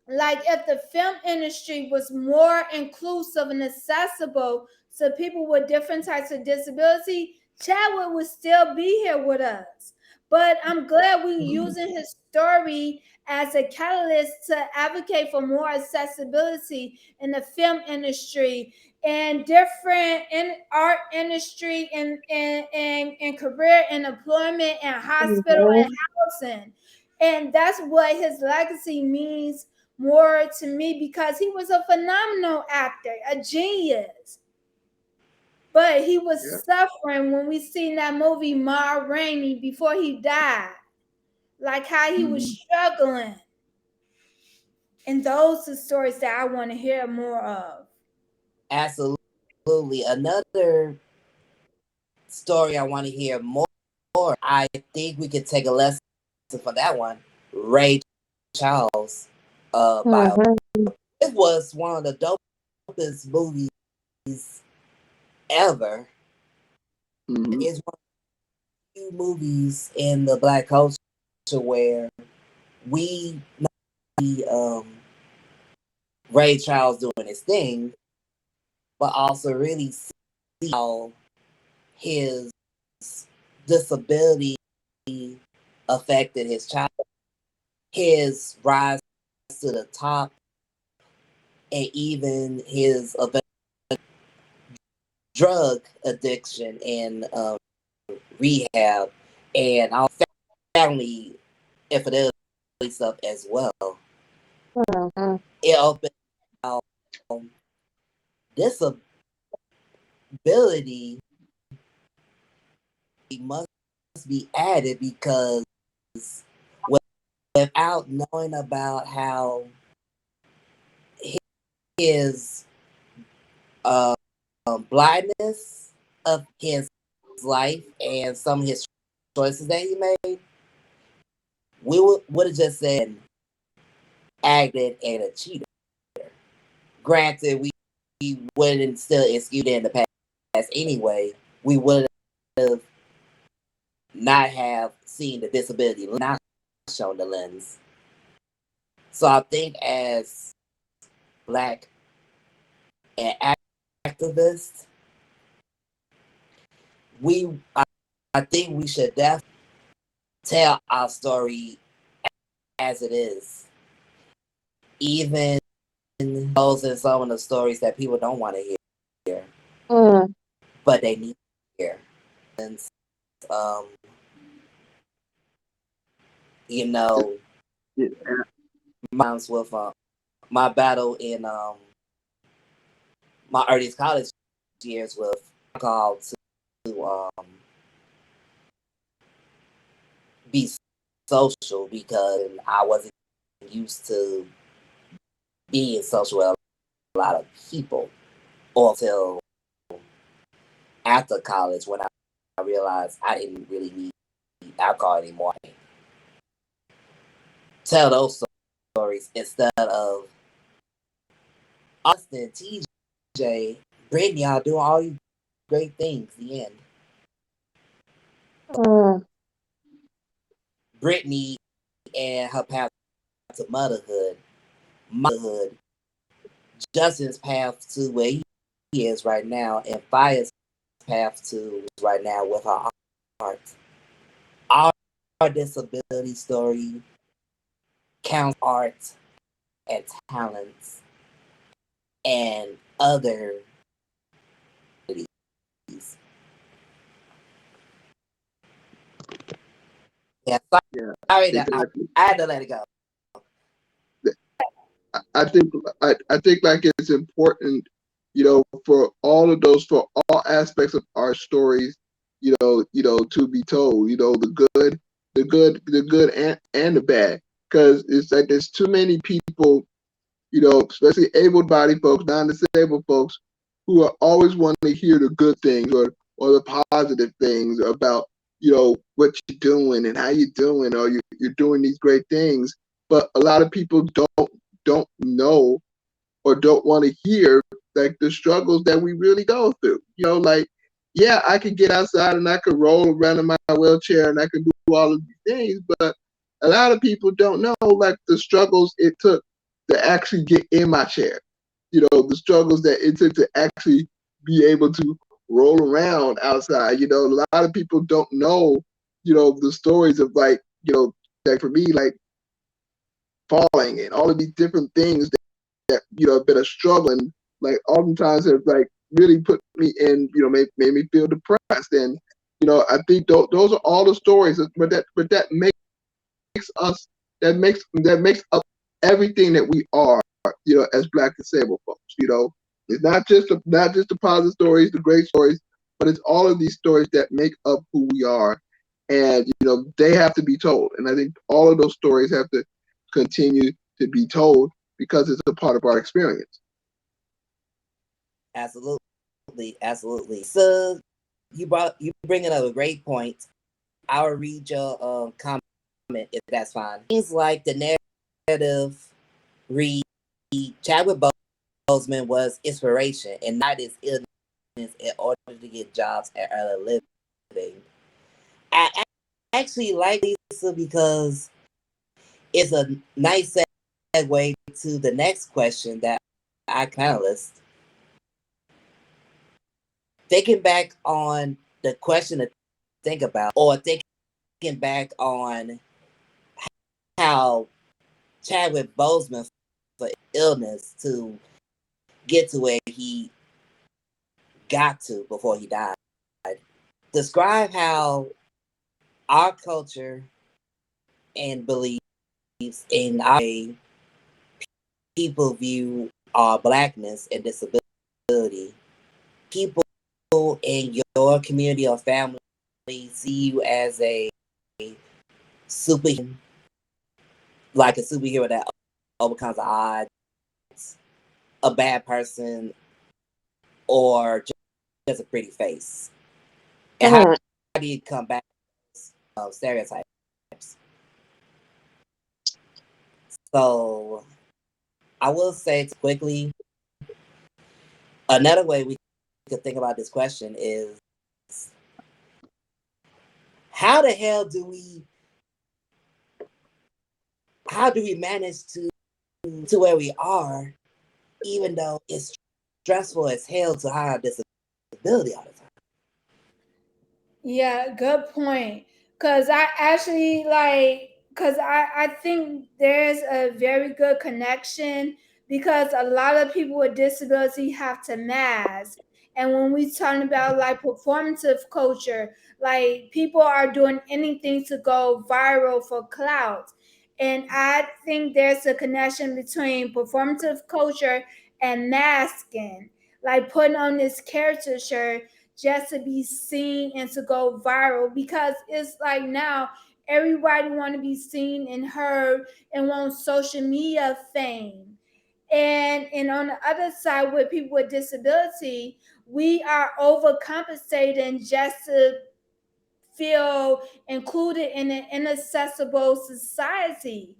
like if the film industry was more inclusive and accessible to people with different types of disability, Chadwick would still be here with us. But I'm glad we're using his story as a catalyst to advocate for more accessibility in the film industry and different in art industry and career and employment and hospital Mm-hmm. and housing. And that's what his legacy means more to me because he was a phenomenal actor, a genius. But he Yeah. was suffering when we seen that movie Ma Rainey before he died, like how he was struggling. And those are stories that I want to hear more of. Absolutely. Another story I want to hear more, I think we could take a lesson for that one. Ray Charles bio. It was one of the dopest movies ever. Mm-hmm. It's one of the few movies in the Black culture where we not see Ray Charles doing his thing, but also really see how his disability affected his child, his rise to the top, and even his drug addiction and rehab, and our family infidelity stuff as well. It opened out disability must be added because without knowing about how his blindness of his life and some of his choices that he made, we would have just said acted and a cheater. Granted, we wouldn't still excuse it in the past anyway. We would have not have seen the disability, not shown the lens. So I think as Black and activists, I think we should definitely tell our story as it is, even those in some of the stories that people don't want to hear, but they need to hear. And you know, Yeah. mine's with my battle in my earliest college years with alcohol to be social because I wasn't used to being social with a lot of people until after college when I realized I didn't really need alcohol anymore. Tell those stories instead of Austin, TJ, Brittany, y'all doing all these great things. The end. Brittany and her path to motherhood, Justin's path to where he is right now, and Fire's path to right now with her art. Our disability story counts art and talents and other abilities. Yeah, sorry that Exactly. I had to let it go. I think like it's important, for all of those, for all aspects of our stories, to be told, the good and the bad, because it's like there's too many people, especially able-bodied folks, non-disabled folks, who are always wanting to hear the good things or the positive things about, what you're doing and how you're doing, or you're doing these great things. But a lot of people don't know or don't want to hear like the struggles that we really go through. Like, yeah, I could get outside and I could roll around in my wheelchair and I could do all of these things, but a lot of people don't know like the struggles it took to actually get in my chair. The struggles that it took to actually be able to roll around outside. A lot of people don't know, the stories of like for me, like falling and all of these different things that have been a struggle, and like oftentimes have like really put me in, made me feel depressed. And I think those are all the stories, but that makes us, that makes up everything that we are, as Black disabled folks. It's not just the positive stories, the great stories, but it's all of these stories that make up who we are, and they have to be told. And I think all of those stories have to continue to be told because it's a part of our experience. Absolutely, absolutely. So you bringing up a great point. I'll read your comment if that's fine. Things like the narrative read Chadwick Boseman was inspiration and not his illness in order to get jobs and earn a living. I actually like Lisa because it's a nice segue to the next question that I panelists. Thinking back on the question to think about, or thinking back on how Chadwick Boseman for illness to get to where he got to before he died. Describe how our culture and beliefs in our way people view our blackness and disability. People in your community or family see you as a superhuman, like a superhero that overcomes odds, a bad person, or just a pretty face. And how do you come back to those stereotypes? So I will say quickly, another way we could think about this question is how the hell do we manage to where we are, even though it's stressful as hell to hide disability all the time? Yeah, good point. Cause I actually cause I think there's a very good connection because a lot of people with disability have to mask. And when we talking about like performative culture, like people are doing anything to go viral for clout. And I think there's a connection between performative culture and masking. Like putting on this character shirt just to be seen and to go viral because it's like now everybody want to be seen and heard and want social media fame. And on the other side with people with disability, we are overcompensating just to feel included in an inaccessible society.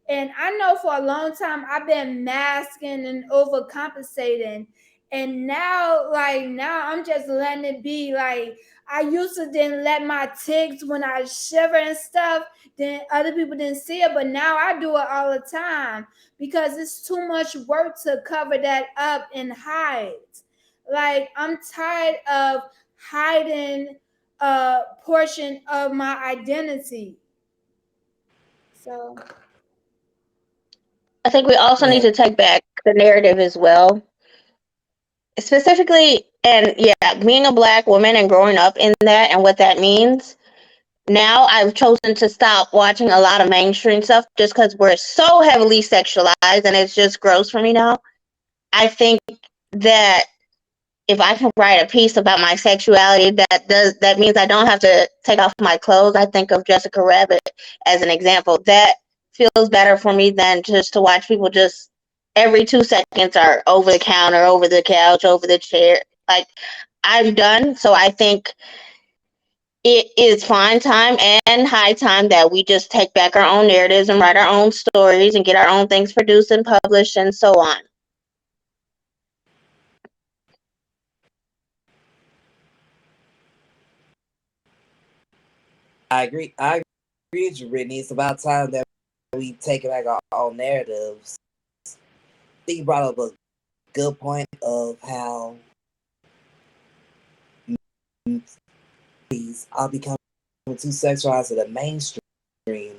And I know for a long time I've been masking and overcompensating. And now, now I'm just letting it be. Like I used to didn't let my tics when I shiver and stuff, then other people didn't see it. But now I do it all the time because it's too much work to cover that up and hide. Like I'm tired of hiding a portion of my identity. So I think we also need Yeah, to take back the narrative as well. Specifically, and yeah, being a black woman and growing up in that and what that means. Now I've chosen to stop watching a lot of mainstream stuff just because we're so heavily sexualized and it's just gross for me now. I think that if I can write a piece about my sexuality that means I don't have to take off my clothes. I think of Jessica Rabbit as an example. That feels better for me than just to watch people just every 2 seconds are over the counter, over the couch, over the chair. Like I'm done. So I think it is fine time and high time that we just take back our own narratives and write our own stories and get our own things produced and published and so on. I agree. I agree with you, Brittany. It's about time that we take back our own narratives. I think you brought up a good point of how movies are becoming too sexualized to the mainstream.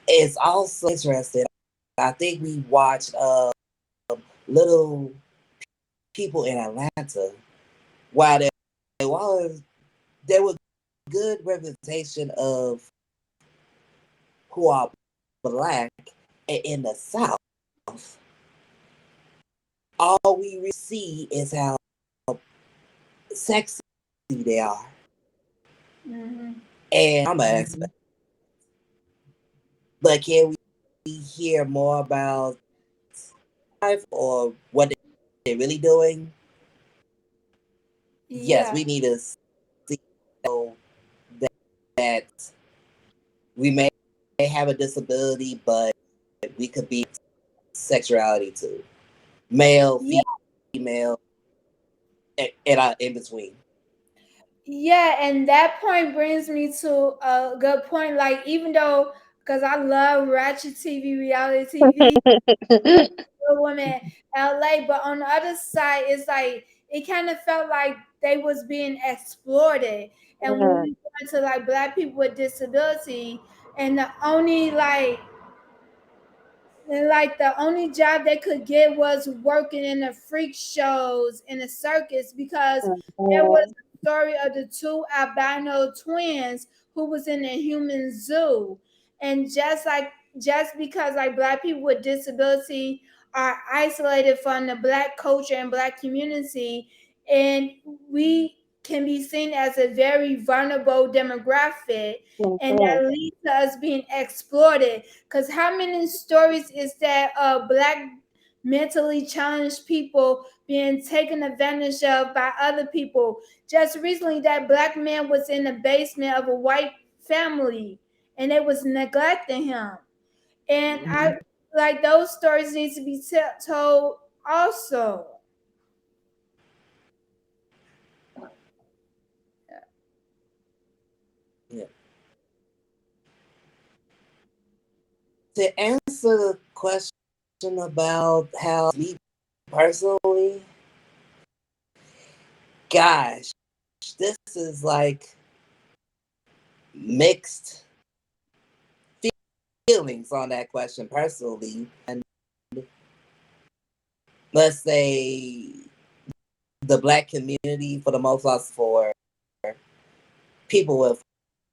It's also interesting. I think we watched Little People in Atlanta. While there was good representation of who are black in the South, all we really see is how sexy they are. mm-hmm. And I'm an expert. But can we hear more about life or what they're really doing? yes, Yeah. we need to see that, that we may have a disability, but we could be sexuality too, male, Yeah. female, and in between. Yeah, and that point brings me to a good point. Like, even though, because I love ratchet TV, reality TV, Good Woman, LA, but on the other side, it's like it kind of felt like they was being exploited. And when we go into like black people with disability, and the only the only job they could get was working in the freak shows in the circus, because there was a story of the two albino twins who was in a human zoo. And just because like black people with disability are isolated from the black culture and black community, and we can be seen as a very vulnerable demographic, and that leads to us being exploited. Because how many stories is that black mentally challenged people being taken advantage of by other people? Just recently, that black man was in the basement of a white family, and they was neglecting him. And I like those stories need to be told also. Yeah. To answer the question about how me personally, gosh, this is like mixed feelings on that question personally. And let's say the black community, for the most part, for people with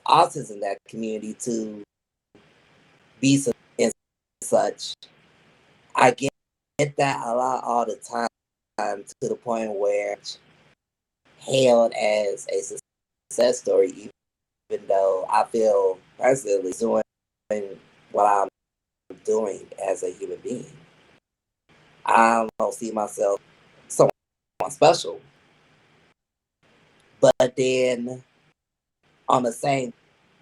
autism, that community to be and such. I get that a lot all the time, to the point where it's hailed as a success story, even though I feel personally doing what I'm doing as a human being. I don't see myself someone special. But then on the same,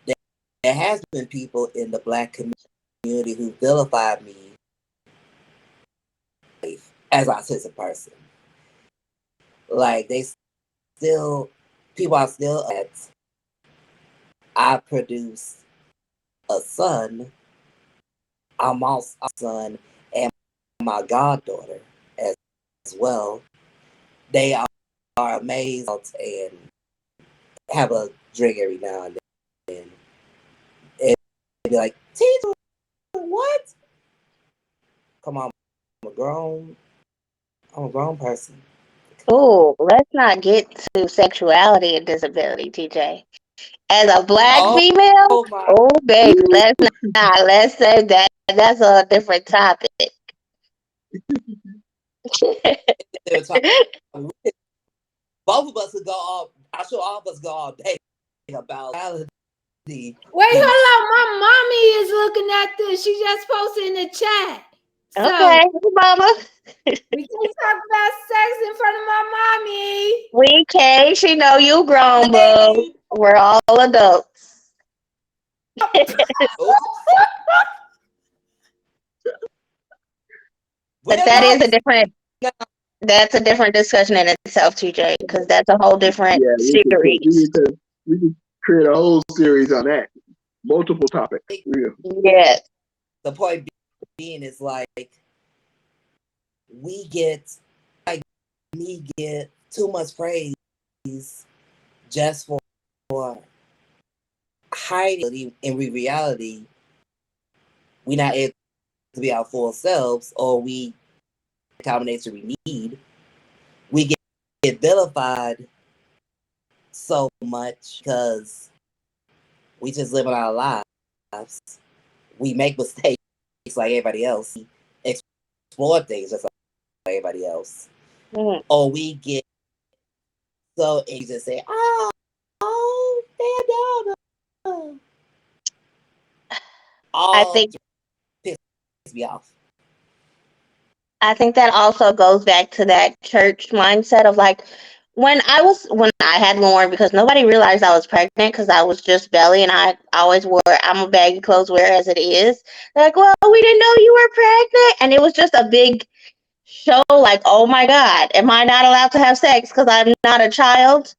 there has been people in the black community who vilified me as an autistic person. Like they still, people are still at. I produce a son. I'm also a son and my goddaughter as well. They are amazed and have a drink every now and then. And be like, teacher, what? Come on, I'm a grown person. Oh, let's not get to sexuality and disability, TJ. As a black Oh, female, oh my! oh baby, let's say that that's a different topic. They were talking. Both of us could go all. I'm sure all of us go all day about reality. Wait, And hold on. My mommy is looking at this. She just posted in the chat. So Okay, mama. we can't talk about sex in front of my mommy. We can't. She know you grown, boo. hey, We're all adults. oops, But we're that is grown. a different. That's a different discussion in itself, TJ, because that's a whole different Yeah, series. we could create a whole series on that. Multiple topics. Yeah. Yes. The point being is like we get like me get too much praise just for hiding in reality. We not able to be our full selves, or we the combination we need. We get vilified so much because we just live in our lives. We make mistakes like everybody else. We explore things just like everybody else. Mhm. Or we get so and you just say, oh, they're done. I All think piss me off. I think that also goes back to that church mindset of like when I had Lauren, because nobody realized I was pregnant because I was just belly and I always wore I'm a baggy clothes wearer as it is. They're like, well, we didn't know you were pregnant, and it was just a big show. Like, oh my God, am I not allowed to have sex because I'm not a child?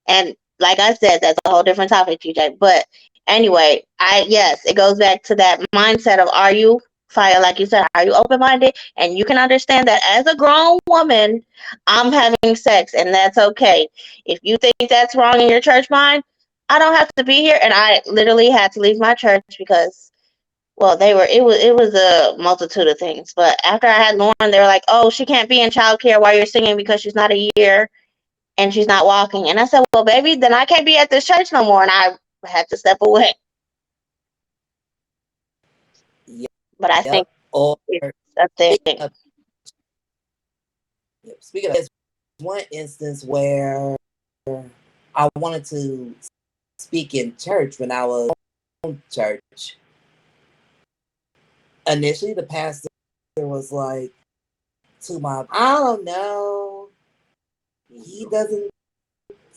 And like I said, that's a whole different topic, TJ. But anyway, yes, it goes back to that mindset of, are you fire, like you said, are you open minded? And you can understand that as a grown woman, I'm having sex, and that's okay. If you think that's wrong in your church mind, I don't have to be here. And I literally had to leave my church because, well, it was a multitude of things. But after I had Lauren, they were like, oh, she can't be in childcare while you're singing because she's not a year and she's not walking. And I said, well, baby, then I can't be at this church no more. And I had to step away. But I think Yep. Or it's a thing. speaking of this, one instance where I wanted to speak in church when I was in church. Initially, the pastor was like, I don't know. He doesn't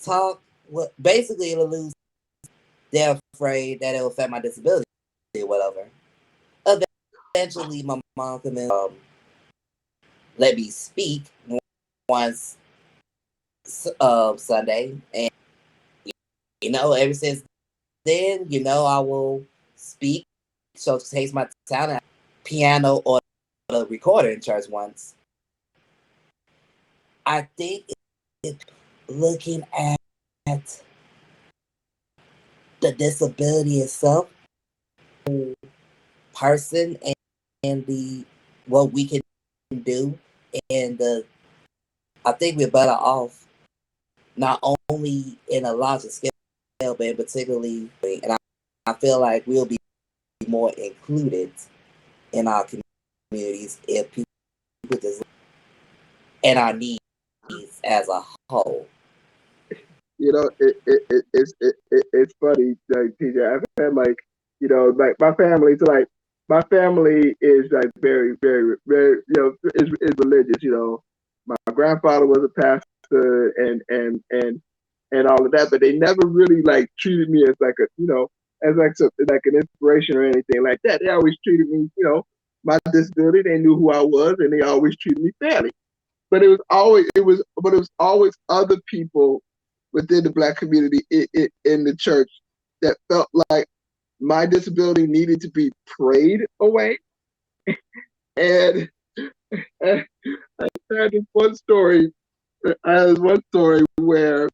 talk. Basically, it'll lose. They're afraid that it'll affect my disability or whatever. Eventually, my mom came in, let me speak once Sunday, and ever since then, I will speak. So takes my talent, piano or the recorder in church once. I think it's looking at the disability itself, person, and the what we can do, and I think we're better off not only in a larger scale, but particularly, and I feel like we'll be more included in our communities if people just and our needs as a whole. It's funny, like TJ. I've had like like my family. So like my family is like very very very is religious. My grandfather was a pastor and all of that, but they never really like treated me as like a as like an inspiration or anything like that. They always treated me my disability. They knew who I was, and they always treated me fairly. But it was always other people within the Black community in the church that felt like my disability needed to be prayed away. And, and I had this one story. I had one story where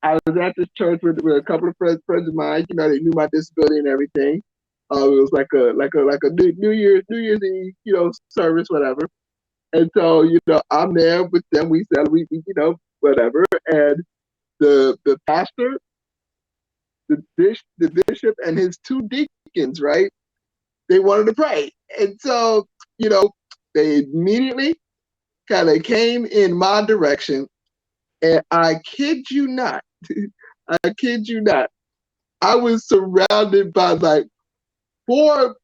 I was at this church with a couple of friends of mine. They knew my disability and everything. It was like a New Year's Eve, service, whatever. And so, I'm there with them. We celebrate, whatever. And the pastor, the bishop, and his two deacons, right? They wanted to pray, and so they immediately kind of came in my direction, and I kid you not, I kid you not, I was surrounded by like four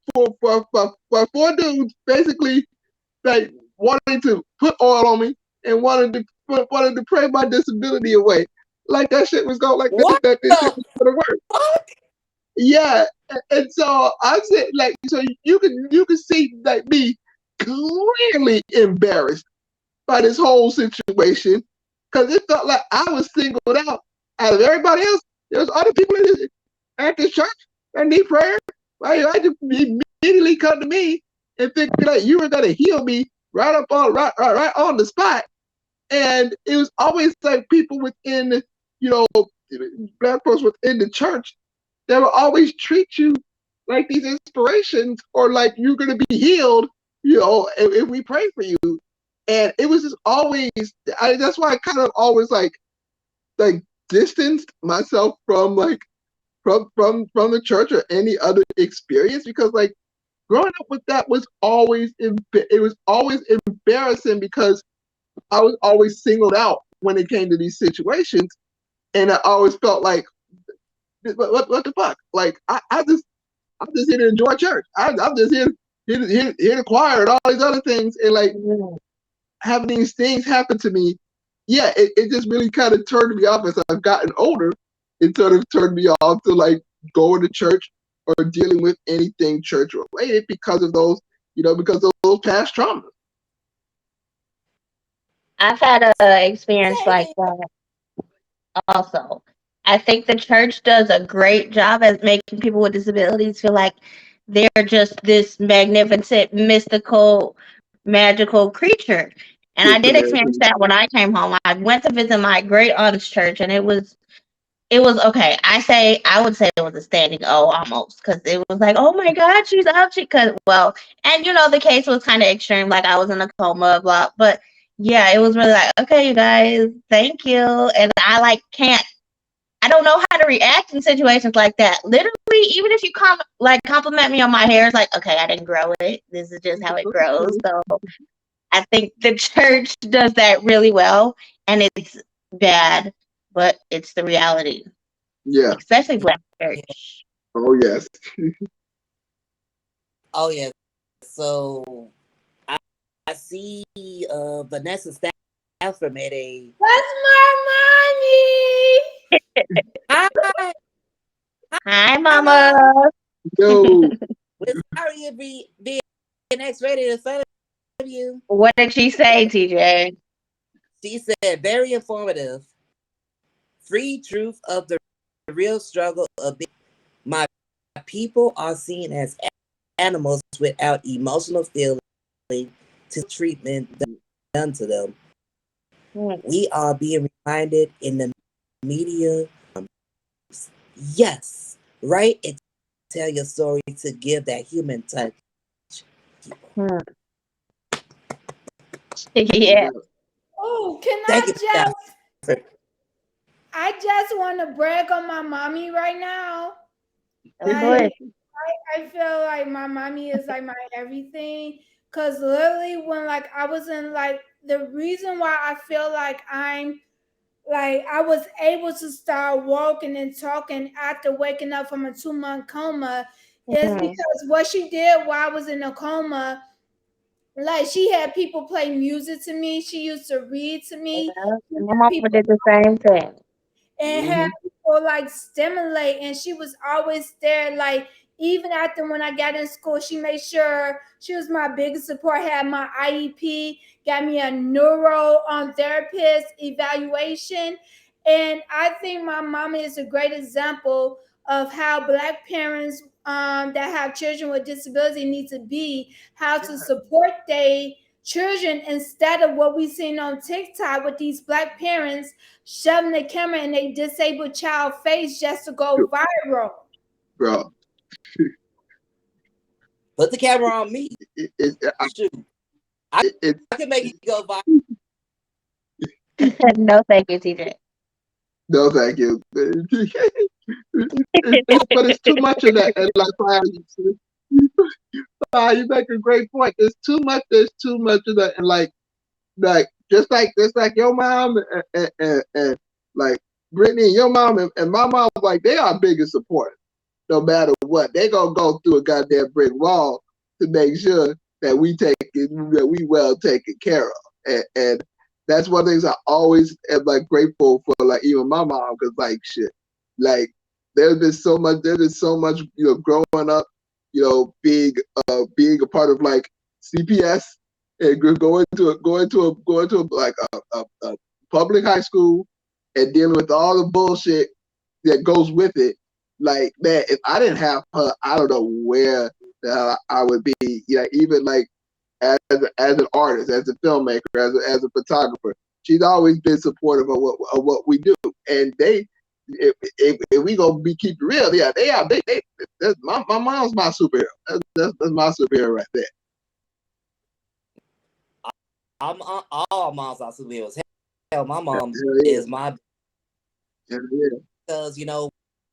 dudes, basically like wanting to put oil on me and wanted to pray my disability away. Like that shit was going like What that this shit the was gonna work. fuck? Yeah. And so I said like so you can see like me clearly embarrassed by this whole situation because it felt like I was singled out of everybody else. There's other people at this church that need prayer. Right? I just immediately come to me and think that you were gonna heal me right on the spot. And it was always like people within, Black folks within the church that would always treat you like these inspirations or like you're gonna be healed, if we pray for you. And it was just always that's why I kind of always like distanced myself from like from the church or any other experience because like growing up with that was always embarrassing because I was always singled out when it came to these situations, and I always felt like what the fuck? Like I'm just here to enjoy church. I'm just here to choir and all these other things, and like having these things happen to me yeah, it just really kind of turned me off as I've gotten older. It sort of turned me off to like going to church or dealing with anything church related because of those, because of those past traumas. I've had a experience Same like here. that also. I think the church does a great job at making people with disabilities feel like they're just this magnificent, mystical, magical creature. And I Just did experience American. that when I came home. I went to visit my great aunt's church, and it was okay. I would say it was a standing O almost, because it was like, oh my God, she's up. Because, well, and the case was kind of extreme. Like, I was in a coma, blah. But yeah, it was really like, okay, you guys, thank you. And I like can't. I don't know how to react in situations like that. Literally, even if you compliment me on my hair, it's like, okay, I didn't grow it. This is just how it grows. So I think the church does that really well, and it's bad, but it's the reality, Yeah. especially Black Yeah. church. Oh yes. Oh yeah. So I see Vanessa Stafford made a What's my money? hi. Hi, Hi, Mama. mom. Yo. We're sorry to being X-rated in front of you. What did she say, TJ? She said, very informative. Free truth of the real struggle of being. My people are seen as animals without emotional feeling to treatment done to them. We are being reminded in the media, yes, write and tell your story to give that human touch. Hmm. Yeah. Oh, can Thank you, Stafford. I just want to brag on my mommy right now. Of Like, course. I feel like my mommy is like my everything. Cause literally when like I was in like the reason why I feel like I was able to start walking and talking after waking up from a 2-month coma is Hmm. because what she did while I was in a coma, like she had people play music to me. She used to read to me. Yeah. She And my had mama people did the same thing. and have Hmm. people like stimulate, and she was always there, like even after when I got in school she made sure she was my biggest support, had my IEP, got me a neuro therapist evaluation. And I think my mama is a great example of how Black parents that have children with disability need to be, how to support their children instead of what we seen on TikTok with these Black parents shoving the camera in a disabled child face just to go viral. Bro. Put the camera on me. It, it, Shoot. I it, can make it go viral. No, thank you, TJ. no, thank you. But it's too much of that. And like, you make a great point. There's too much. There's too much of that. And like just like your mom and like Brittany, your mom and my mom, like they are biggest supporters. No matter what, they gonna go through a goddamn brick wall to make sure that we well taken care of. And that's one of the things I always am like grateful for, like even my mom, because like shit, like there's been so much, growing up, being a part of like CPS and going to like a public high school and dealing with all the bullshit that goes with it. Like man, if I didn't have her, I don't know where the hell I would be. Even like as an artist, as a filmmaker, as a photographer, she's always been supportive of what we do. And if we gonna be keep it real, yeah, they are. That's my mom's my superhero. That's my superhero right there. I'm all moms are superheroes. Hell, my mom Hell yeah, is my hell yeah. because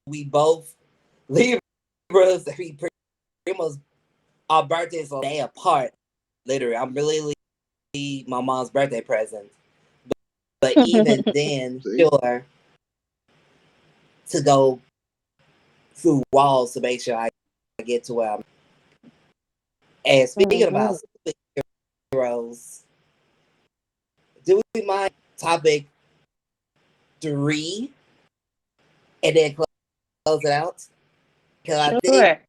we both Libras. We pretty much our birthdays are a day apart. Literally, I'm really my mom's birthday present. But even then, See, sure to go through walls to make sure I get to where I'm. And speaking Mhm. about superheroes, do we mind topic 3 and then close it out? Because I think,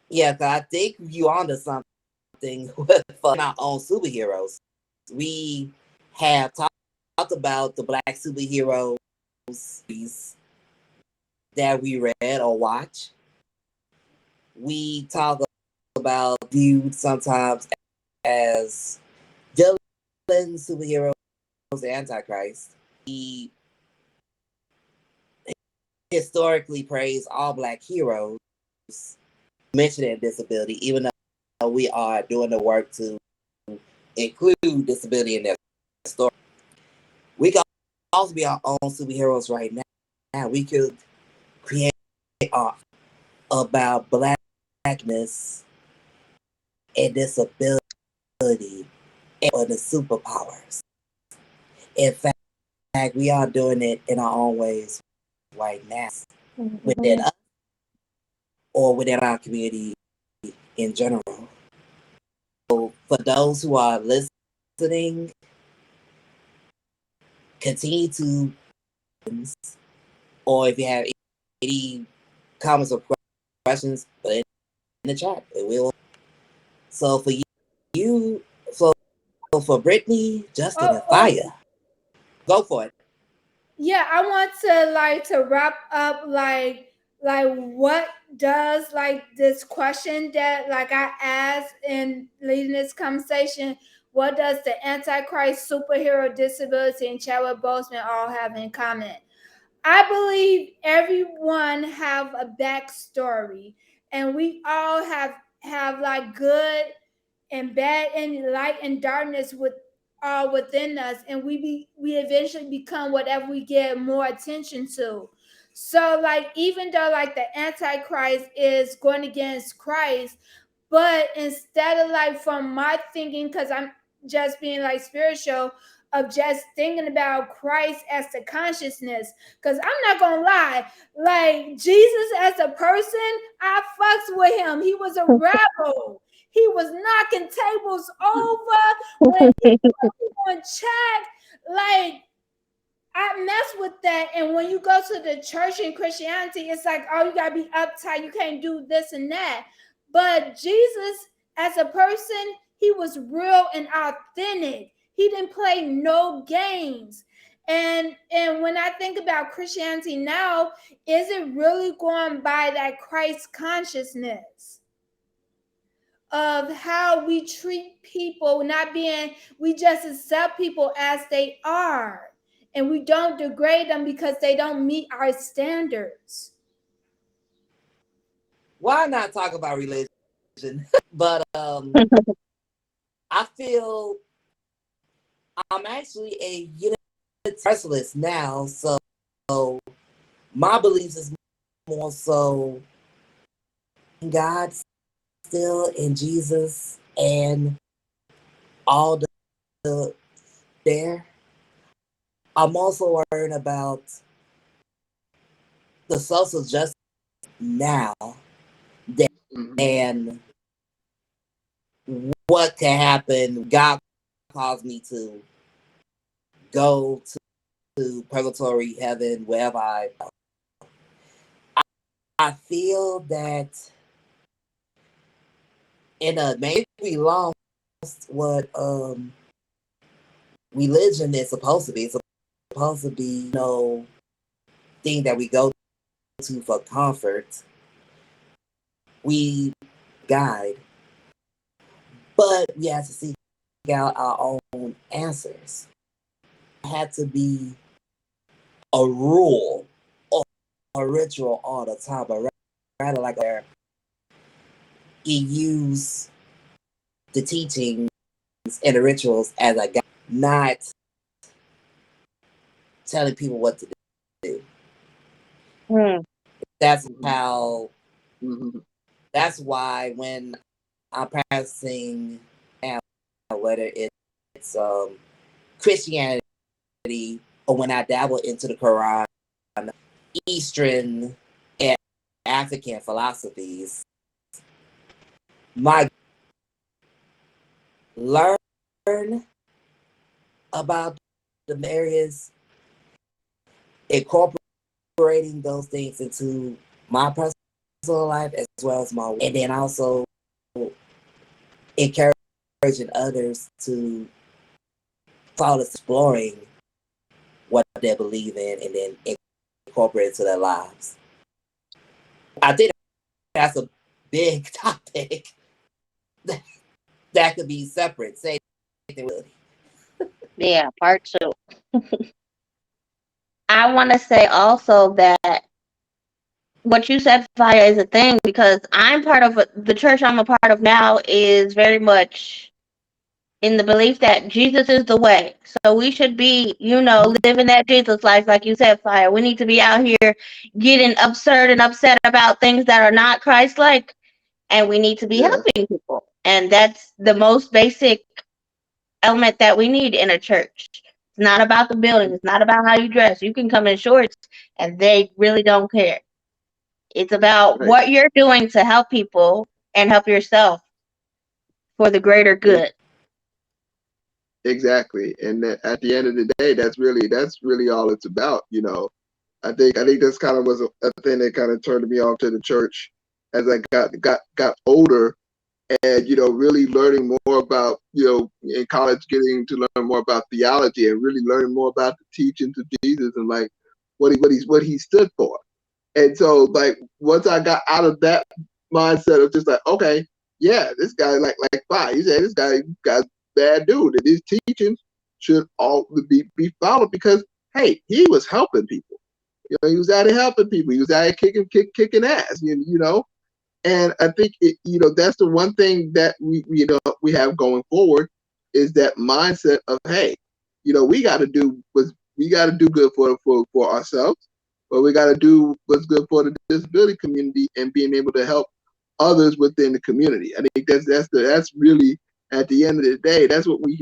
cause I think you onto something with our own superheroes. We have talked about the Black superheroes that we read or watch. We talk about viewed sometimes as villain superheroes, the Antichrist. We historically praise all Black heroes mentioning disability, even though we are doing the work to include disability in their story. We can also be our own superheroes right now. We could create art about Blackness and disability and the superpowers. In fact, we are doing it in our own ways right now within us or within our community in general. So for those who are listening, continue to, or if you have any comments or questions, put it in the chat. It will. So for you, for Brittany, Justin, and Fire, go for it. Yeah, I want to wrap up what does this question that I asked in leading this conversation, what does the Antichrist, superhero, disability, and Chadwick Boseman all have in common? I believe everyone have a backstory, and we all have good and bad and light and darkness within us, and we eventually become whatever we get more attention to. So even though the Antichrist is going against Christ, but instead of from my thinking, because I'm just being spiritual, of just thinking about Christ as the consciousness, because I'm not gonna lie, Jesus as a person, I fucks with him. He was a rebel. He was knocking tables over when he was on check. I mess with that. And when you go to the church in Christianity, it's oh, you gotta be uptight. You can't do this and that. But Jesus, as a person, he was real and authentic. He didn't play no games. And when I think about Christianity now, is it really going by that Christ consciousness of how we treat people, we just accept people as they are, and we don't degrade them because they don't meet our standards? Why not talk about religion? But I feel I'm actually a universalist now, so my beliefs is more so in God, still in Jesus, and all the there. I'm also worried about the social justice now and what can happen. God calls me to go to purgatory, heaven, wherever I feel that in a maybe we lost what religion is supposed to be. It's supposed to be thing that we go to for comfort. We guide, but we have to seek out our own answers. It had to be a rule or a ritual all the time, but rather where he used the teachings and the rituals as a guide, not telling people what to do. That's how. That's why when I'm practicing, whether it's Christianity or when I dabble into the Quran, Eastern and African philosophies, my learn about the areas, incorporating those things into my personal life as well as my work. And then also encouraging others to start exploring what they believe in and then incorporate it to their lives. I think that's a big topic that could be separate. Say Yeah, part two. I want to say also that what you said, Fire, is a thing because I'm part of the church I'm a part of now is very much in the belief that Jesus is the way. So we should be, living that Jesus life, like you said, Fire. We need to be out here getting absurd and upset about things that are not Christ-like, and we need to be Yeah. helping people. And that's the most basic element that we need in a church. It's not about the building. It's not about how you dress. You can come in shorts, and they really don't care. It's about Right. what you're doing to help people and help yourself for the greater good. Exactly. And at the end of the day, that's really all it's about. I think that's kind of was a thing that kind of turned me off to the church as I got older, and really learning more about, in college, getting to learn more about theology and really learning more about the teachings of Jesus and like what he stood for. And so, like, once I got out of that mindset of just like, okay, yeah, this guy, like fine, he said this guy's bad dude, and his teachings should all be followed because hey, he was helping people. He was out here helping people. He was out here kicking ass. And I think that's the one thing that we have going forward is that mindset of hey, we got to do good for ourselves, but we got to do what's good for the disability community and being able to help others within the community. I think that's really at the end of the day that's what we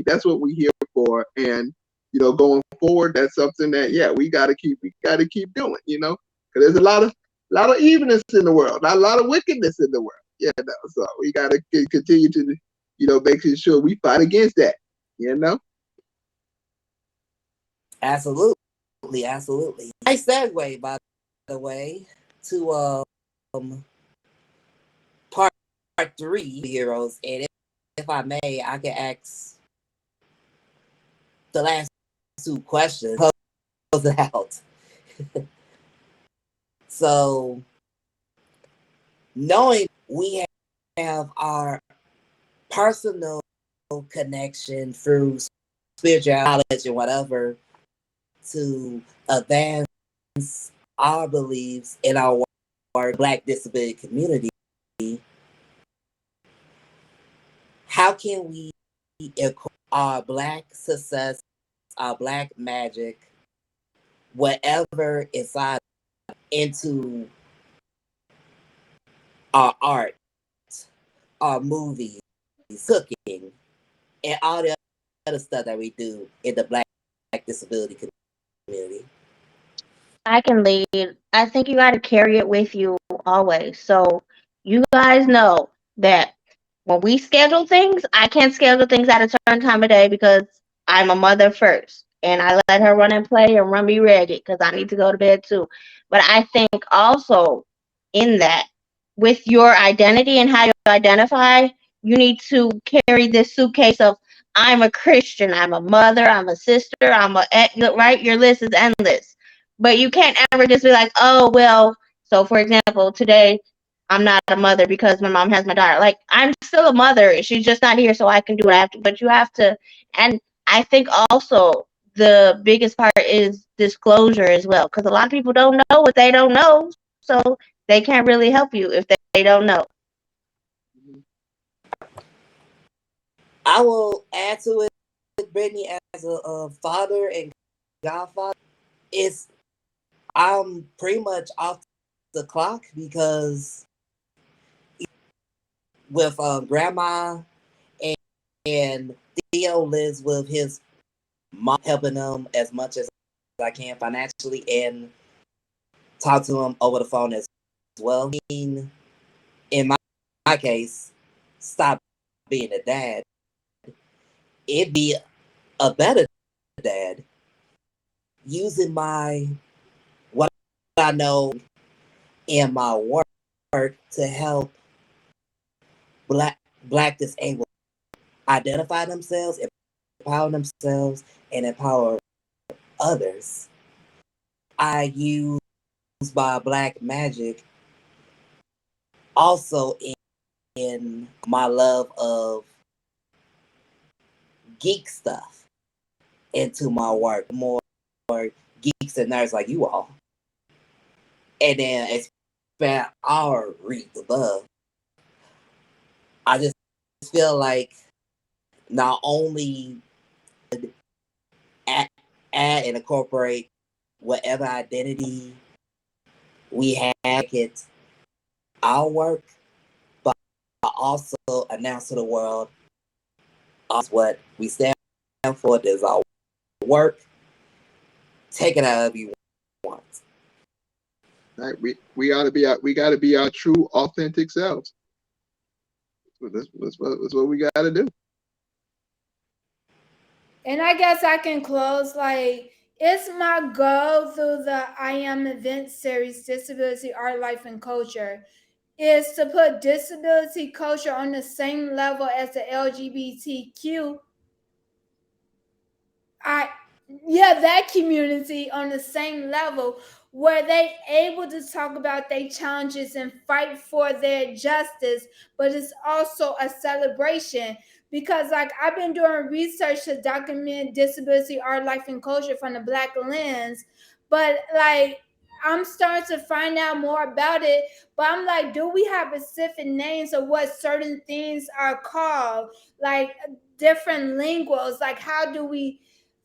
here for. And going forward, that's something that yeah we got to keep doing. Because there's a lot of evenness in the world, not a lot of wickedness in the world. So we got to continue to, making sure we fight against that. absolutely, absolutely. Nice segue, by the way, to part three, heroes. And if I may, I can ask the last two questions. Close it out. So, knowing we have our personal connection through spiritual knowledge and whatever to advance our beliefs in our Black disability community, how can we incorporate our Black success, our Black magic, whatever inside into our art, our movies, cooking, and all the other stuff that we do in the Black disability community? I can lead. I think you got to carry it with you always. So you guys know that when we schedule things, I can't schedule things at a certain time of day because I'm a mother first. And I let her run and play and run me ragged because I need to go to bed too. But I think also in that, with your identity and how you identify, you need to carry this suitcase of I'm a Christian, I'm a mother, I'm a sister, right? Your list is endless. But you can't ever just be like, oh, well, so for example, today I'm not a mother because my mom has my daughter. Like, I'm still a mother. She's just not here, so I can do what I have to. But you have to, and I think also the biggest part is disclosure as well, because a lot of people don't know what they don't know, so they can't really help you if they don't know. I will add to it, Brittany, as a father and godfather. It's I'm pretty much off the clock because with grandma and Theo lives with his mom, helping him as much as I can financially and talk to him over the phone as well. In my case, stop being a dad. It'd be a better dad, using my what I know in my work to help black disabled identify themselves, empower themselves, and empower others. I use my black magic also in my love of geek stuff into my work, more geeks and nerds like you all, and then expand our reach above. I just feel like not only add, add and incorporate whatever identity we have, it our work, but also announce to the world what we stand for. This is our work. Take it however you want. Right? We gotta be our true, authentic selves. That's what we gotta do. And I guess I can close like it's my goal through the I Am event series, Disability, Art, Life, and Culture, is to put disability culture on the same level as the LGBTQ I yeah, that community on the same level where they able to talk about their challenges and fight for their justice, but it's also a celebration because like I've been doing research to document disability, art, life, and culture from the black lens, but like I'm starting to find out more about it, but I'm like, do we have specific names of what certain things are called? Like different linguals, like how do we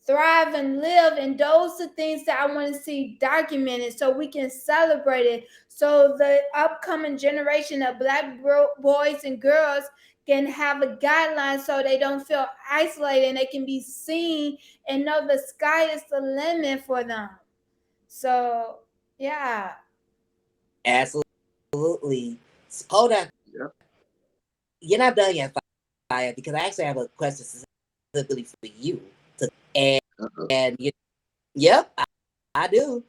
thrive and live, and those are things that I want to see documented so we can celebrate it, so the upcoming generation of black boys and girls can have a guideline so they don't feel isolated and they can be seen and know the sky is the limit for them. So yeah. Absolutely. Hold on. Yep. You're not done yet, Fire, because I actually have a question specifically for you. And, Uh-oh. and you, yep, I do.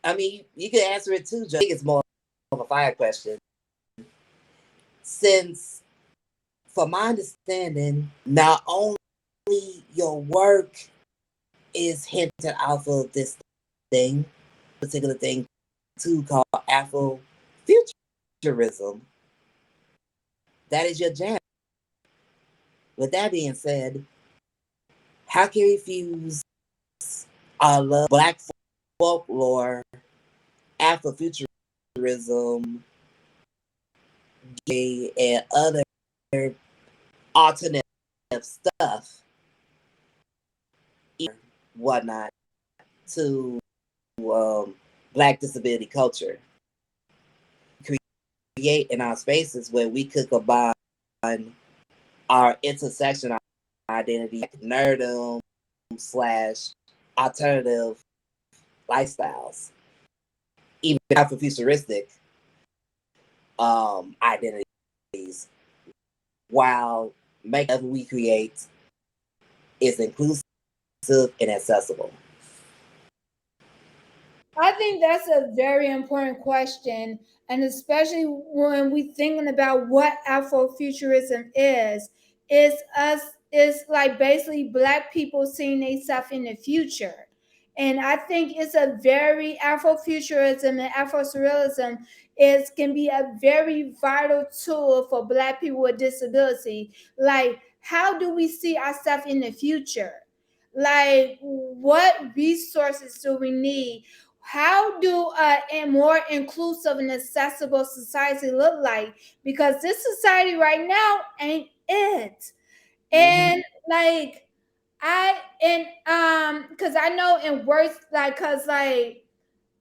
I mean, you can answer it too, Joe. I think it's more of a Fire question. Since, from my understanding, not only your work is hinted off of this thing, particular thing too, called Afrofuturism. That is your jam. With that being said, how can we fuse our love, black folklore, Afrofuturism, gay, and other alternative stuff, whatnot, to black disability culture? Create in our spaces where we could combine our intersectional identity, like nerdum slash alternative lifestyles, even Afrofuturistic identities, while making whatever we create is inclusive and accessible. I think that's a very important question, and especially when we thinking about what Afrofuturism is us is like basically black people seeing themselves in the future. And I think it's a very Afrofuturism and Afrosurrealism is can be a very vital tool for black people with disability. Like, how do we see ourselves in the future? Like, what resources do we need? How do a more inclusive and accessible society look like? Because this society right now ain't it. And like because I know in works like because like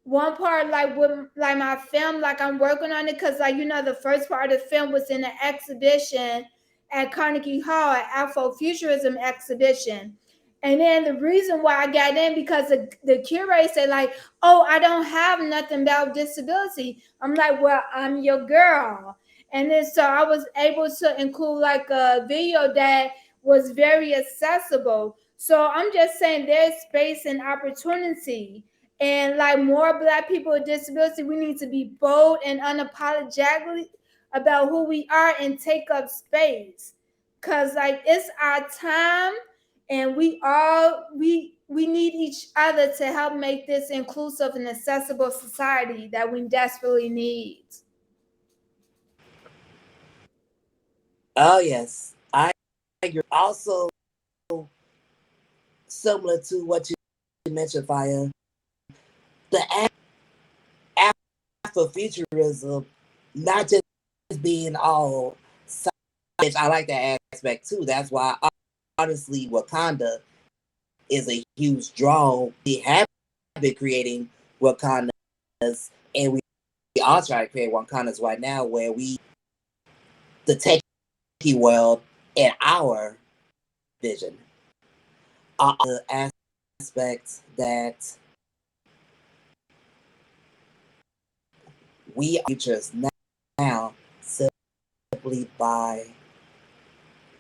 one part like with like my film, like I'm working on it because like the first part of the film was in an exhibition at Carnegie Hall, at Afrofuturism exhibition. And then the reason why I got in because the curator said like, oh, I don't have nothing about disability. I'm like, well, I'm your girl. And then so I was able to include like a video that was very accessible. So I'm just saying there's space and opportunity. And like more black people with disability, we need to be bold and unapologetic about who we are and take up space. Cause like it's our time and we need each other to help make this inclusive and accessible society that we desperately need. Oh yes, I agree. Also, similar to what you mentioned, Fire, the Afrofuturism, not just being all science. I like that aspect too. That's why, honestly, Wakanda is a huge draw. We have been creating Wakandas, and we are trying to create Wakandas right now, where we the techie world and our vision are the aspects that we are futures now simply by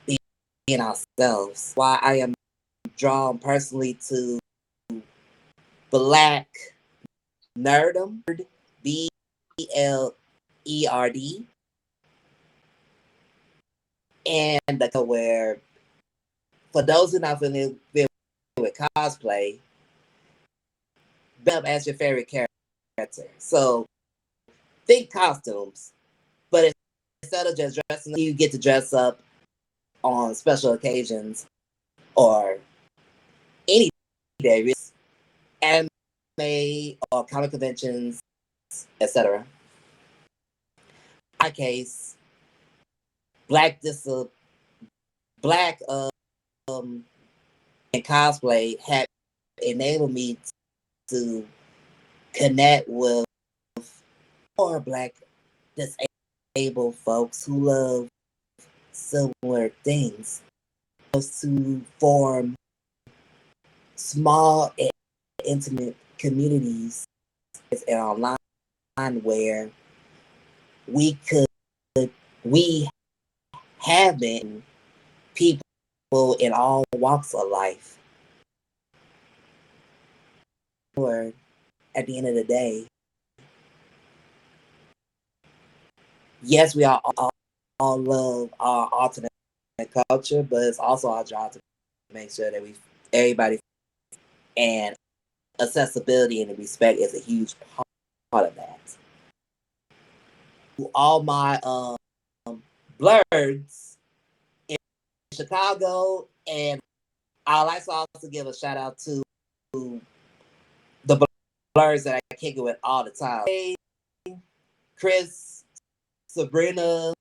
being ourselves. Why I am drawn personally to Black Nerdum, BLERD, and the where for those who are not familiar with cosplay, Bub as your favorite character. So think costumes, but instead of just dressing, you get to dress up on special occasions or any day, anime or comic conventions, etc. In my case, black dis black and cosplay have enabled me to connect with more black disabled folks who love similar things, to form small and intimate communities and online where we we have been people in all walks of life. Or at the end of the day, yes, we all love our alternate culture, but it's also our job to make sure that everybody, and accessibility and respect is a huge part of that. All my blurs in Chicago, and I'd like to also give a shout out to the blurs that I kick it with all the time. Hey, Chris, Sabrina,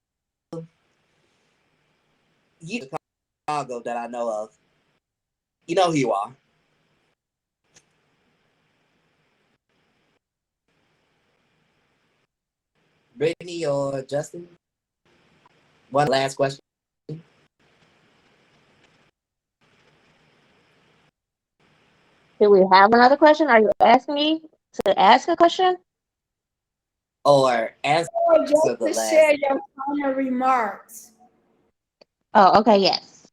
you Chicago that I know of. You know who you are. Brittany or Justin? One last question. Do we have another question? Are you asking me to ask a question? Or answer Or just the to last. share your final remarks. Oh, okay, yes.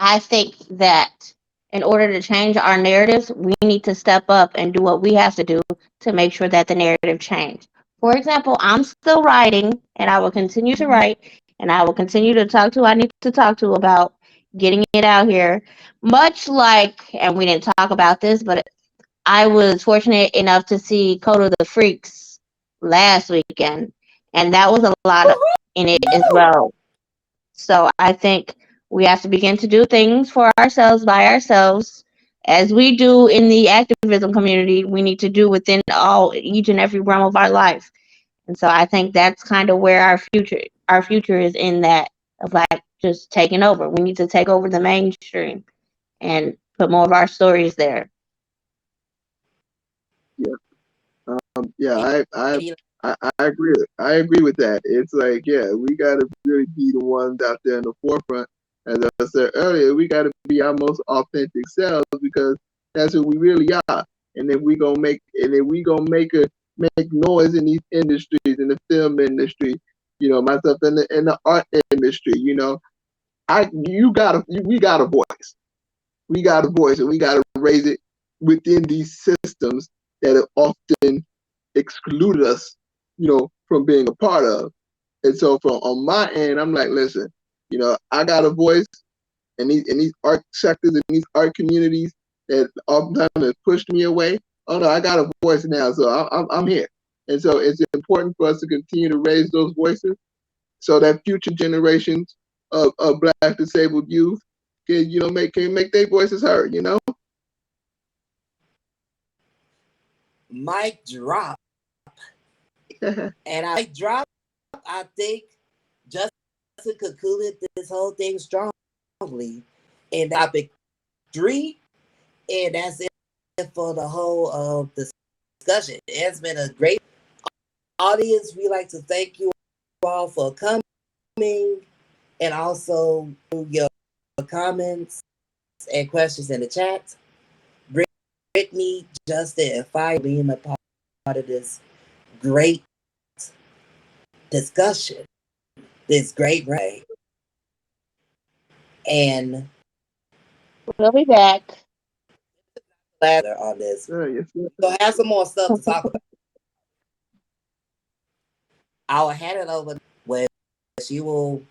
I think that in order to change our narratives, we need to step up and do what we have to do to make sure that the narrative change. For example, I'm still writing and I will continue to write and I will continue to talk to who I need to talk to about getting it out here. Much like, and we didn't talk about this, but I was fortunate enough to see Code of the Freaks last weekend, and that was a lot in it as well. So I think we have to begin to do things for ourselves by ourselves. As we do in the activism community, we need to do within each and every realm of our life. And so I think that's kind of where our future is in that of like just taking over. We need to take over the mainstream and put more of our stories there. Yeah. Yeah, I agree. I agree with that. It's like, yeah, we gotta really be the ones out there in the forefront. As I said earlier, we gotta be our most authentic selves because that's who we really are. And if we gonna make noise in these industries, in the film industry, myself in the art industry, we got a voice. we got a voice, and we got to raise it within these systems that have often excluded us, from being a part of. And so from on my end, I'm like, listen, I got a voice, and these art sectors and these art communities that oftentimes have pushed me away. Oh no, I got a voice now, so I'm here. And so it's important for us to continue to raise those voices, so that future generations of Black disabled youth can make their voices heard. Mic drop. And I drop, I think Justin concluded this whole thing strongly in topic 3, and that's it for the whole discussion. It's been a great audience. We like to thank you all for coming, and also your comments and questions in the chat. Brittany, Justin, and Fire being a part of this great discussion, this great ride. And we'll be back on this. Yes, So have some more stuff to talk about. I'll hand it over where she will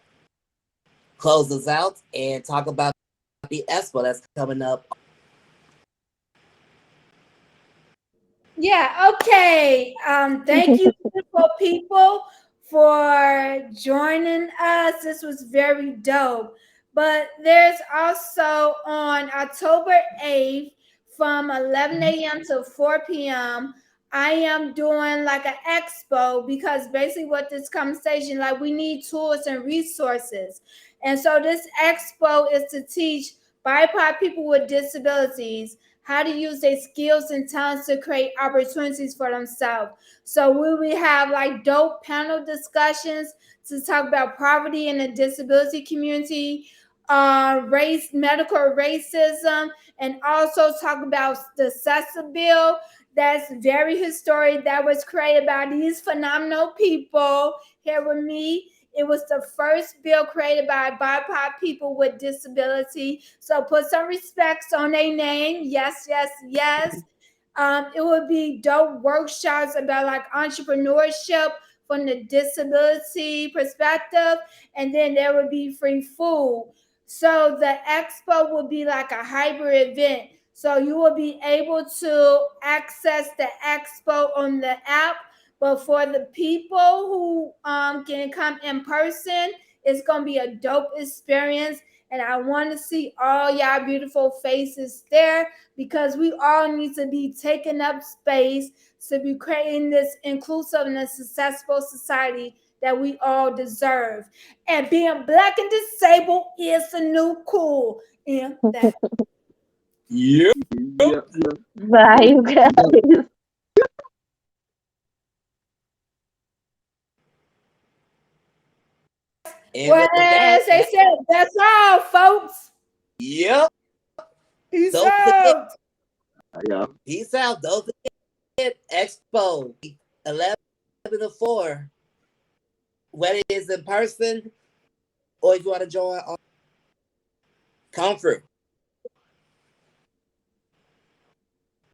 close us out and talk about the expo that's coming up. Yeah, okay. Thank you, beautiful people, for joining us. This was very dope. But there's also on October 8th from 11 a.m. to 4 p.m. I am doing like an expo, because basically what this conversation, like, we need tools and resources. And so this expo is to teach BIPOC people with disabilities how to use their skills and talents to create opportunities for themselves. So we will have like dope panel discussions to talk about poverty in the disability community, race, medical racism, and also talk about the CESA bill that's very historic, that was created by these phenomenal people here with me. It was the first bill created by BIPOC people with disability. So put some respects on their name. Yes, yes, yes. It would be dope workshops about like entrepreneurship from the disability perspective. And then there would be free food. So the expo would be like a hybrid event. So you will be able to access the expo on the app, but for the people who can come in person, it's gonna be a dope experience. And I want to see all y'all beautiful faces there, because we all need to be taking up space to be creating this inclusive and successful society that we all deserve. And being Black and disabled is the new cool in that. Yeah. yeah. bye, you guys. And Well, with as they that, said, that's all, folks. yep. Peace Don't forget, out. Yeah. peace out. Don't forget Expo 11 to 4. Whether it's in person or if you want to join on, come through.